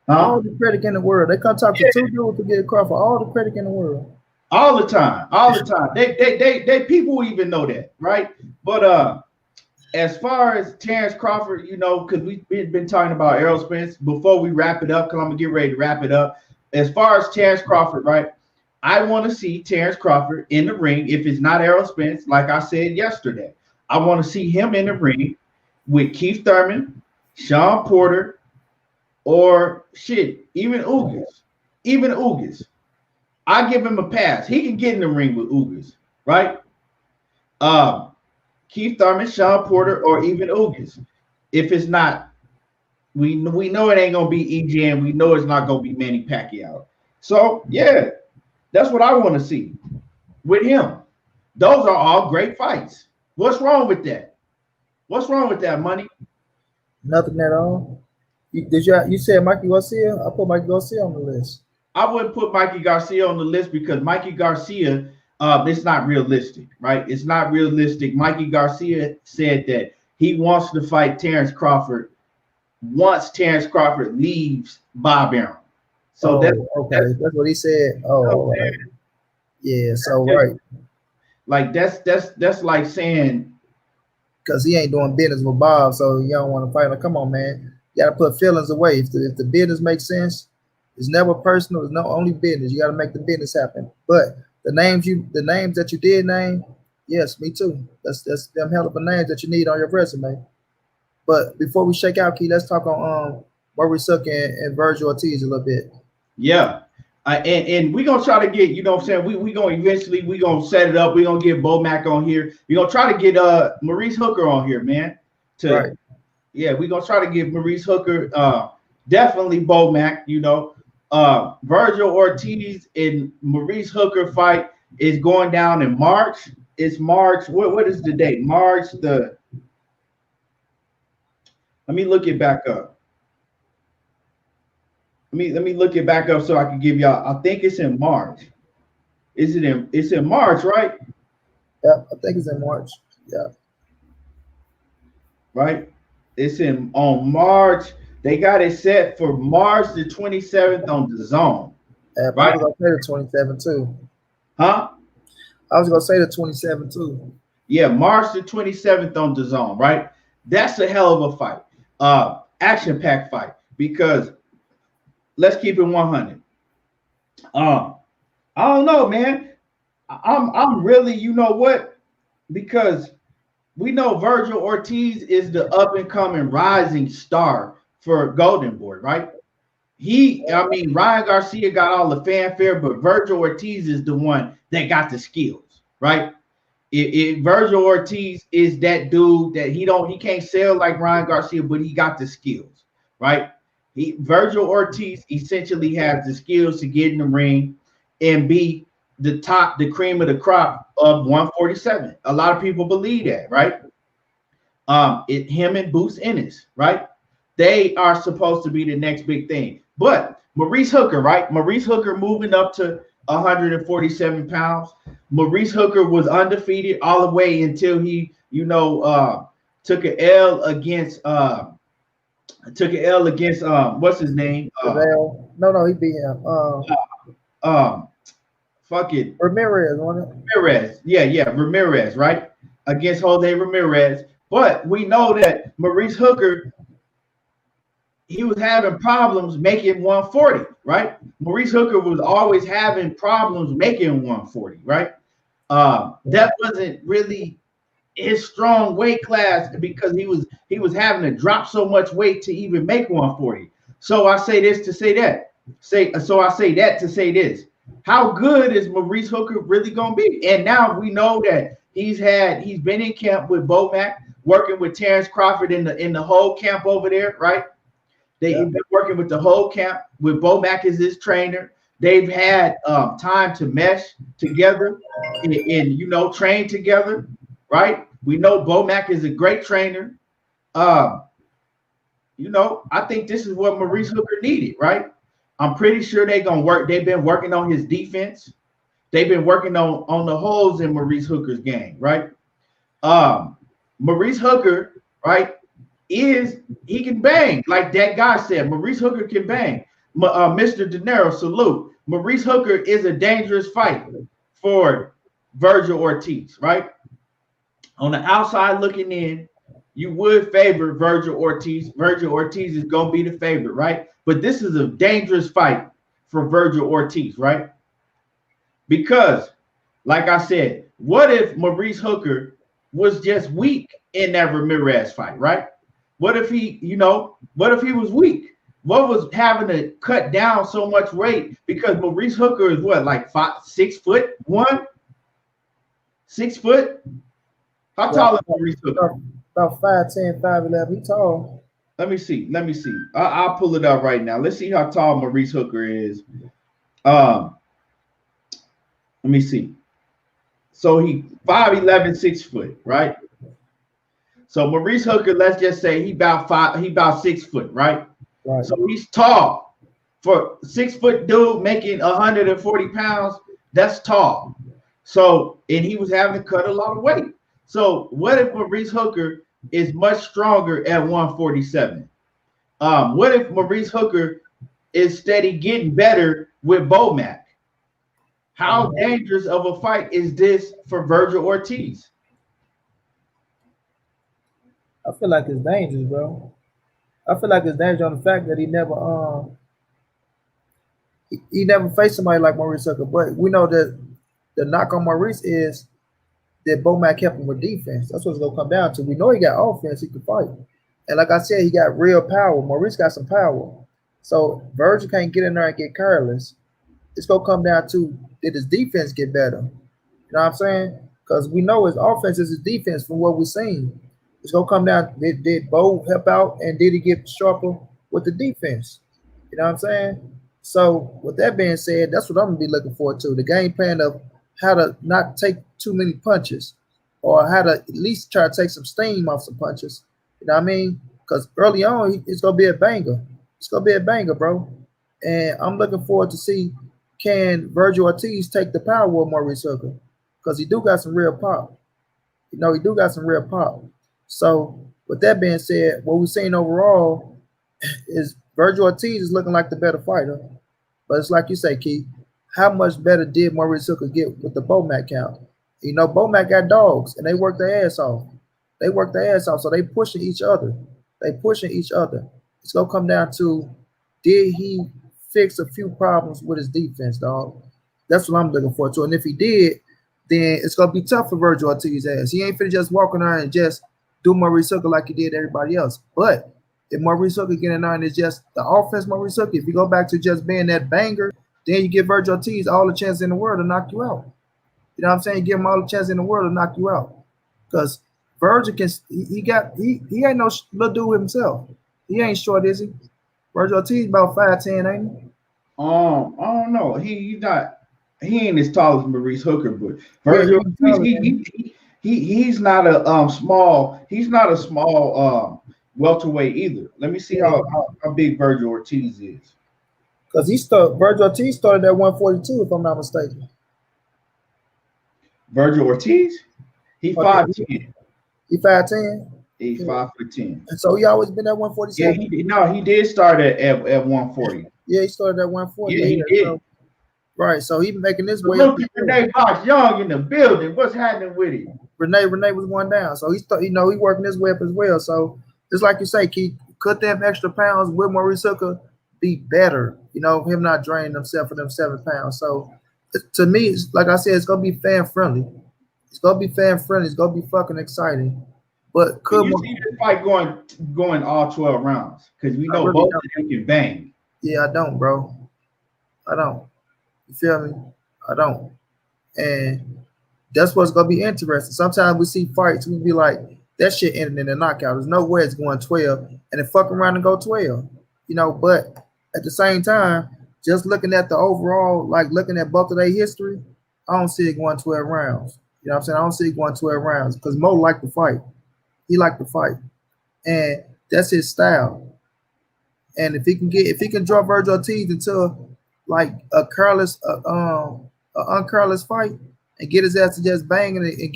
All the credit in the world. They come talk to two dudes to give Crawford all the credit in the world. All the time. All the time. They people even know that, right? But as far as Terrence Crawford, because we've been talking about Errol Spence before we wrap it up, because I'm gonna get ready to wrap it up. As far as Terrence Crawford, right? I want to see Terrence Crawford in the ring. If it's not Errol Spence, like I said yesterday, I want to see him in the ring with Keith Thurman, Sean Porter, or shit, even Ugas. I give him a pass. He can get in the ring with Ugas, right? Keith Thurman, Sean Porter, or even Ugas. If it's not, we know it ain't gonna be EJ, and we know it's not gonna be Manny Pacquiao. So yeah, that's what I want to see with him. Those are all great fights. What's wrong with that? What's wrong with that, Money? Nothing at all. You said Mikey Garcia? I put Mikey Garcia on the list. I wouldn't put Mikey Garcia on the list because Mikey Garcia, it's not realistic, right? It's not realistic. Mikey Garcia said that he wants to fight Terrence Crawford once Terrence Crawford leaves Bob Arum. So that's what he said. Oh, right. Yeah. So right. Like that's like saying because he ain't doing business with Bob, so you don't want to fight. Like, come on, man. You got to put feelings away. If the business makes sense, it's never personal. It's no only business. You got to make the business happen. But the names that you did name, yes, me too. That's them hell of a names that you need on your resume. But before we shake out, Key, let's talk on Maurice Hook and Virgil Ortiz a little bit. Yeah. And we're going to try to get, you know what I'm saying, we're going to eventually, we're going to set it up. We're going to get Bo Mac on here. We're going to try to get Maurice Hooker on here, man. Right. Yeah, we're going to try to get Maurice Hooker, definitely Bo Mac, Virgil Ortiz and Maurice Hooker fight is going down in March. It's March. What is the date? March let me look it back up. Let me look it back up so I can give y'all. I think it's in March. It's in March, right? Yeah, I think it's in March. Yeah. Right? It's on March. They got it set for March the 27th on the Zone. Yeah, right? I was gonna say the 27th too. Huh? I was gonna say the 27th too. Yeah, March the 27th on the Zone, right? That's a hell of a fight. Action-packed fight because let's keep it 100. I don't know, man. I'm really, you know what? Because we know Virgil Ortiz is the up-and-coming rising star for Golden Boy, right? Ryan Garcia got all the fanfare, but Virgil Ortiz is the one that got the skills, right? Virgil Ortiz is that dude that he can't sell like Ryan Garcia, but he got the skills, right? Virgil Ortiz essentially has the skills to get in the ring and be the cream of the crop of 147. A lot of people believe that, right? Him and Boots Ennis, right? They are supposed to be the next big thing. But Maurice Hooker, right? Maurice Hooker moving up to 147 pounds. Maurice Hooker was undefeated all the way until he, took an L against what's his name? No, he beat him. Fuck it. Ramirez, wasn't it? Ramirez. Yeah, Ramirez, right? Against Jose Ramirez. But we know that Maurice Hooker, he was having problems making 140, right? Maurice Hooker was always having problems making 140, right? That wasn't really his strong weight class because he was having to drop so much weight to even make 140. So I say this to say that. I say that to say this. How good is Maurice Hooker really gonna be? And now we know that he's been in camp with Bomac, working with Terrence Crawford in the whole camp over there, right? They've been working with the whole camp with Bomac as his trainer. They've had time to mesh together and train together, right? We know Bomac is a great trainer. I think this is what Maurice Hooker needed, right? I'm pretty sure they're gonna work. They've been working on his defense. They've been working on the holes in Maurice Hooker's game, right? Maurice Hooker, right, he can bang, like that guy said. Maurice Hooker can bang. Mr. De Niro, salute. Maurice Hooker is a dangerous fight for Virgil Ortiz, right? On the outside looking in, you would favor Virgil Ortiz. Virgil Ortiz is going to be the favorite, right? But this is a dangerous fight for Virgil Ortiz, right? Because, like I said, what if Maurice Hooker was just weak in that Ramirez fight, right? What if he was weak? What was having to cut down so much weight? Because Maurice Hooker is what, like 6'1"? 6 foot? How tall is Maurice Hooker? About 5'10", 5'11". He tall. Let me see. I'll pull it up right now. Let's see how tall Maurice Hooker is. Let me see. So he 5'11", 6 foot, right? So Maurice Hooker, let's just say he about 6 foot, right? Right. So he's tall. For 6 foot dude making 140 pounds, that's tall. So, and he was having to cut a lot of weight. So what if Maurice Hooker is much stronger at 147? What if Maurice Hooker is steady getting better with Bomac? How dangerous of a fight is this for Virgil Ortiz? I feel like it's dangerous, bro. I feel like it's dangerous on the fact that he never faced somebody like Maurice Hooker. But we know that the knock on Maurice is that Bomac kept him with defense. That's what it's gonna come down to. We know he got offense, he can fight. And like I said, he got real power. Maurice got some power. So Virgil can't get in there and get careless. It's gonna come down to, did his defense get better? You know what I'm saying? Because we know his offense is his defense from what we've seen. It's gonna come down, did Bo help out and did he get sharper with the defense? You know what I'm saying? So with that being said, that's what I'm gonna be looking forward to. The game plan of how to not take too many punches, or how to at least try to take some steam off some punches. You know what I mean? Because early on, it's gonna be a banger. It's gonna be a banger, bro. And I'm looking forward to see, can Virgil Ortiz take the power of Maurice Hooker? Because he do got some real pop. He do got some real pop. So with that being said, what we've seen overall is Virgil Ortiz is looking like the better fighter. But it's like you say, Keith, how much better did Maurice Hooker get with the Bomac count? Bomac got dogs, and they work their ass off. So they pushing each other. It's going to come down to, did he fix a few problems with his defense, dog? That's what I'm looking forward to. And if he did, then it's going to be tough for Virgil Ortiz's ass. He ain't finna just walk in there and just do Maurice Hooker like he did everybody else. But if Maurice Hooker get in there and it's just the offense Maurice Hooker, if you go back to just being that banger, then you give Virgil Ortiz all the chance in the world to knock you out. You know what I'm saying? Give him all the chance in the world to knock you out. Because Virgil can he ain't no little dude himself. He ain't short, is he? Virgil Ortiz about 5'10", ain't he? I don't know. He's not. He ain't as tall as Maurice Hooker, but Yeah, Virgil, he's he's taller than he's not a small. He's not a small welterweight either. Let me see yeah. how big Virgil Ortiz is. Because Virgil Ortiz started at 142, if I'm not mistaken. Virgil Ortiz, he Or did 5'10". he 5'10"? He's Yeah. 5'10". And so he always been at Yeah, 147. he did start at 140. Yeah, he started at 140. Yeah, he Yeah, did. so right. So he making his The way up the rookie hill. Renee Box Young in the building. What's happening with him? Renee was one down. So he working his way up as well. So just like you say, Keith, cut them extra pounds with Maurice Hooker, be better. You know, him not draining himself for them 7 pounds. So to me, it's, like I said, it's gonna be fan friendly. It's gonna be fan friendly. It's gonna be fucking exciting. But Do could you see this fight going all 12 rounds? Because we I know really both don't. of them can bang. Yeah, I don't, bro. I don't. You feel me? I don't. And that's what's gonna be interesting. Sometimes we see fights, we be like, that shit ended in a knockout. There's no way it's going 12 and then fuck around and go 12. You know, but at the same time, just looking at the overall, like looking at both of their history, I don't see it going 12 rounds. You know what I'm saying? I don't see it going 12 rounds because Mo liked to fight. He liked to fight. And that's his style. And if he can draw Virgil Ortiz into like a uncareless fight and get his ass to just bang and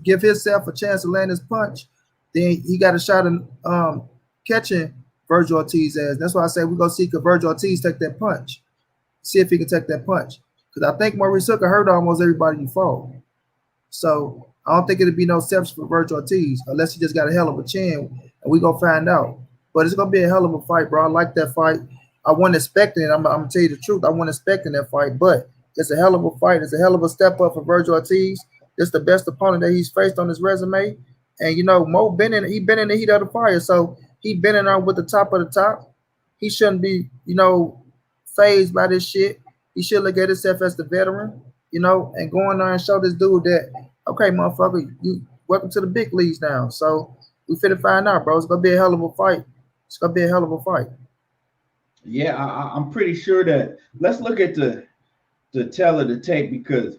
give himself a chance to land his punch, then he got a shot at catching Virgil Ortiz's ass. That's why I say we're gonna see could Virgil Ortiz take that punch. See if he can take that punch. Because I think Maurice Hooker hurt almost everybody he fought. So I don't think it'd be no steps for Virgil Ortiz unless he just got a hell of a chin, and we gonna find out. But it's gonna be a hell of a fight, bro. I like that fight. I wasn't expecting it. I'm gonna tell you the truth. I wasn't expecting that fight, but it's a hell of a fight. It's a hell of a step up for Virgil Ortiz. It's the best opponent that he's faced on his resume. And you know, Mo been in the heat of the fire, so he been in there with the top of the top. He shouldn't be, phased by this shit. He should look at himself as the veteran, and go in there and show this dude that, okay, motherfucker, you welcome to the big leagues now. So we finna find out, bro. It's gonna be a hell of a fight. It's gonna be a hell of a fight. Yeah, I'm pretty sure that. Let's look at the tail of the tape, because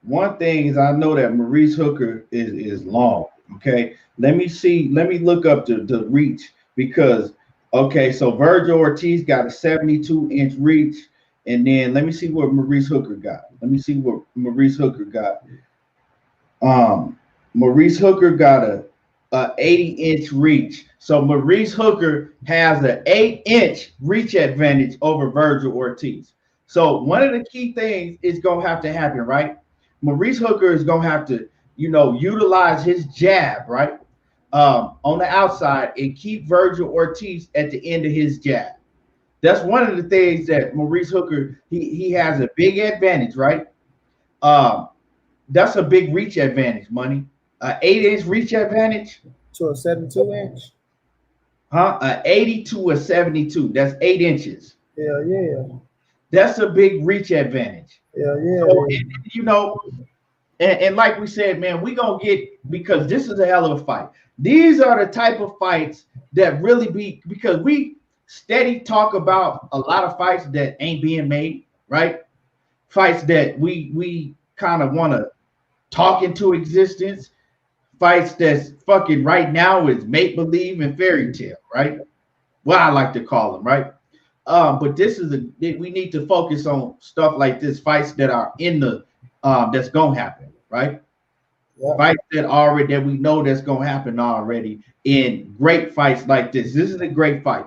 one thing is I know that Maurice Hooker is long. Okay, let me see. Let me look up the reach, because okay, so Virgil Ortiz got a 72-inch reach, and then let me see what Maurice Hooker got. Let me see what Maurice Hooker got. Maurice Hooker got a 80-inch reach. So Maurice Hooker has an 8-inch reach advantage over Virgil Ortiz. So one of the key things is gonna have to happen, right? Maurice Hooker is gonna have to, utilize his jab, right, on the outside, and keep Virgil Ortiz at the end of his jab. That's one of the things that Maurice Hooker he has a big advantage, right? Um, that's a big reach advantage, money. 8-inch reach advantage. To a 72-inch? Huh? 80 to a 72. That's 8 inches. Hell yeah. That's a big reach advantage. Hell yeah. So, and like we said, man, we gonna get, because this is a hell of a fight. These are the type of fights that really be, because we steady talk about a lot of fights that ain't being made, right? Fights that we kind of want to talk into existence. Fights that's fucking right now is make believe and fairy tale, right? What I like to call them, right? But this is we need to focus on stuff like this, fights that are in the that's gonna happen, right? Yeah. Fights that we know that's gonna happen already, in great fights like this. This is a great fight.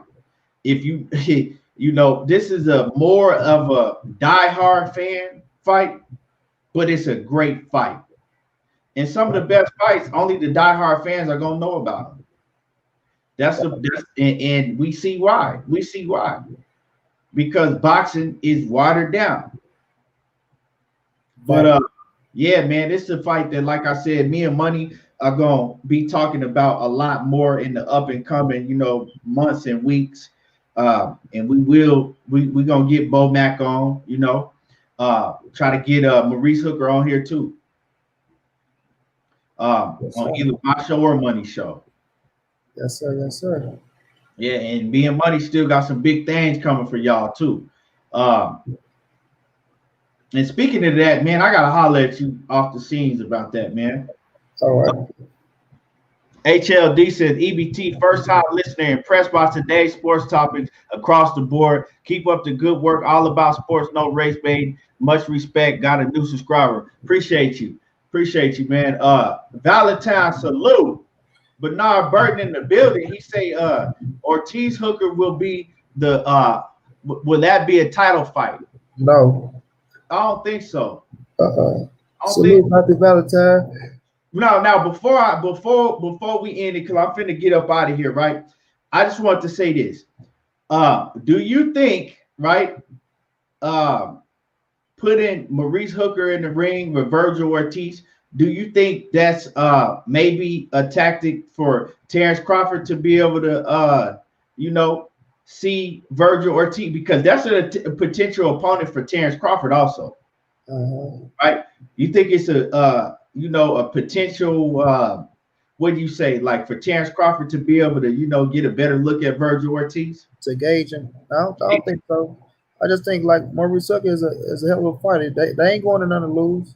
If you this is a more of a diehard fan fight, but it's a great fight. And some of the best fights, only the diehard fans are gonna know about them. And we see why. We see why. Because boxing is watered down. But yeah, man, this is a fight that, like I said, me and Money are gonna be talking about a lot more in the up and coming, months and weeks. And we gonna get Bo Mac on, try to get Maurice Hooker on here too. Yes, on sir. either my show or Money Show. Yes, sir. Yes, sir. Yeah, and me and Money still got some big things coming for y'all too. Um, and speaking of that, man, I gotta holler at you off the scenes about that, man. All right. HLD says EBT first time listener impressed by today's sports topics across the board. Keep up the good work. All about sports, no race baiting. Much respect. Got a new subscriber. Appreciate you. Appreciate you, man. Valentine salute. Bernard Burton in the building. He say Ortiz Hooker will be the will that be a title fight? No. I don't think so. Uh-uh. I don't think Salute, Happy Valentine. no. Now before we end it, because I'm finna get up out of here, right? I just want to say this. Do you think, right? Putting Maurice Hooker in the ring with Virgil Ortiz, do you think that's maybe a tactic for Terrence Crawford to be able to you know, see Virgil Ortiz, because that's a potential opponent for Terrence Crawford also, right? You think it's a you know, a potential what do you say, like for Terrence Crawford to be able to, you know, get a better look at Virgil Ortiz? To gauge him. I don't think so. I just think like Maurice Sucker is a hell of a fighter. They ain't going to none to lose.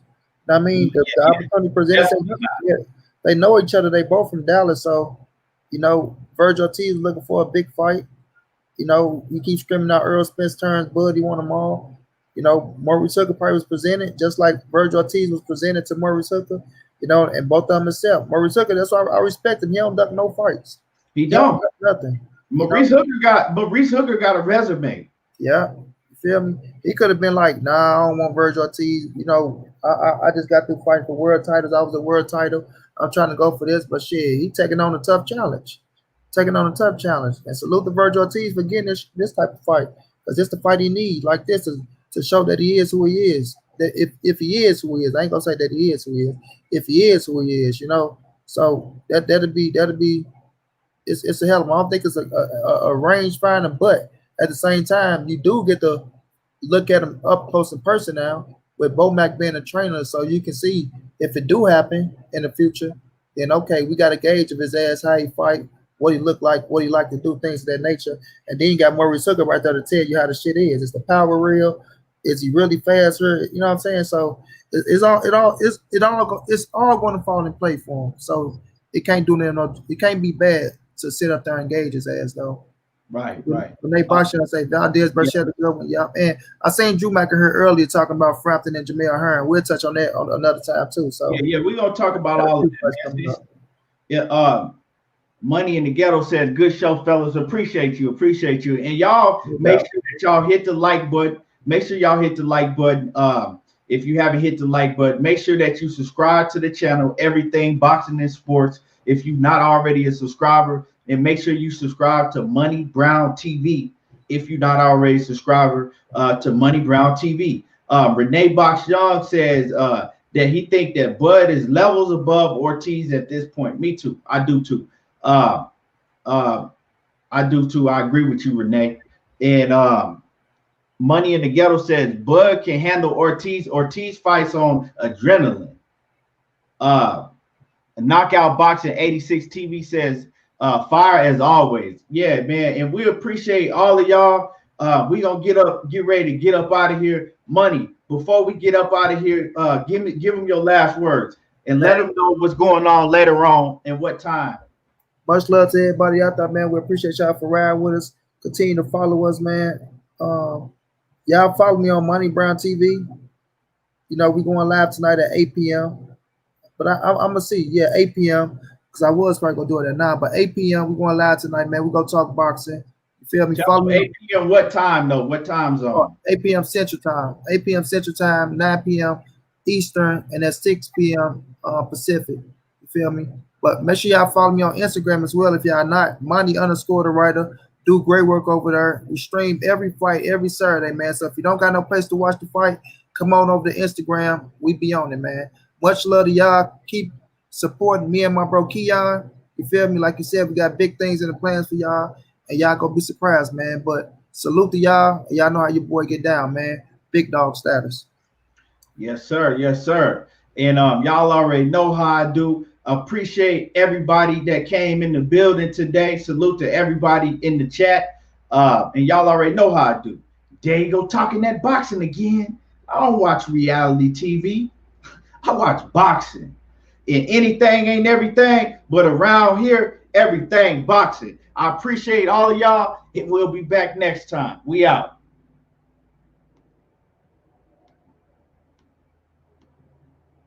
I mean, the Yeah, opportunity presented. Yeah, they know each other. They both from Dallas, so you know Virgil Ortiz is looking for a big fight. You know, you keep screaming out Errol Spence turns, Bud, he won them all. You know, Maurice Hooker probably was presented just like Virgil Ortiz was presented to Maurice Hooker. You know, and both of them himself. Maurice Hooker, that's why I respect him. He don't duck no fights. he He don't don't. duck nothing. You know? Maurice Hooker got a resume. Yeah, you feel me? He could have been like, nah, I don't want Virgil Ortiz. You know, I just got through fighting for world titles. I was a world title. I'm trying to go for this, but shit, he taking on a tough challenge. Taking on a tough challenge. And salute to Virgil Ortiz for getting this type of fight. Because this the fight he needs, like this, is to show that he is who he is. That if he is who he is, I ain't gonna say that he is who he is. If he is who he is, you know. So that'll be it's a hell of a. I don't think it's a range finder, but at the same time, you do get to look at him up close in person now with Bomac being a trainer, so you can see if it do happen in the future. Then okay, we got a gauge of his ass, how he fight, what he look like, what he like to do, things of that nature. And then you got Maurice Hooker right there to tell you how the shit is. Is the power real? Is he really fast? You know what I'm saying? So it's all going to fall in play for him. So it can't do nothing. It can't be bad to sit up there and gauge his ass though. Right. When they box I say Valdez, Burchett, the good one, yeah. And I seen Drew Macker here earlier talking about Frampton and Jamel Hearn. We'll touch on that on another time too. So yeah, we're gonna talk about all of that. Yeah, Money in the Ghetto says, good show, fellas. Appreciate you. And y'all make sure that y'all hit the like button. Make sure y'all hit the like button. If you haven't hit the like button, make sure that you subscribe to the channel, Everything Boxing and Sports. If you're not already a subscriber, and make sure you subscribe to Money Brown TV. If you're not already a subscriber to Money Brown TV. Renee Box Young says that he think that Bud is levels above Ortiz at this point. Me too. I do too. I do too. I agree with you, Renee. And Money in the Ghetto says Bud can handle Ortiz. Ortiz fights on adrenaline. Knockout Boxing 86 TV says fire as always. Yeah, man. And we appreciate all of y'all. We gonna get ready to get up out of here. Money, before we get up out of here, give them your last words and let them know what's going on later on and what time. Much love to everybody out there, man. We appreciate y'all for riding with us. Continue to follow us, man. Y'all follow me on Money Brown TV. You know, we going live tonight at 8 p.m. But I'm gonna see, 8 p.m. because I was probably gonna do it at 9, but 8 p.m. we going live tonight, man. We gonna talk boxing. You feel me? Follow me. 8 p.m. What time though? What time zone? 8 p.m. Central Time. 8 p.m. Central Time, 9 p.m. Eastern, and at 6 p.m. Pacific. You feel me? But make sure y'all follow me on Instagram as well if y'all not. Money_the writer. Do great work over there. We stream every fight every Saturday, man. So if you don't got no place to watch the fight, come on over to Instagram. We be on it, man. Much love to y'all. Keep supporting me and my bro Keon. You feel me? Like you said, we got big things in the plans for y'all, and y'all gonna be surprised, man. But salute to y'all. Y'all know how your boy get down, man. Big dog status. Yes, sir. Yes, sir. And y'all already know how I do. Appreciate everybody that came in the building today. Salute to everybody in the chat. And y'all already know how I do. There you go, talking that boxing again. I don't watch reality TV. I watch boxing. And anything ain't everything, but around here, everything boxing. I appreciate all of y'all. And we'll be back next time. We out.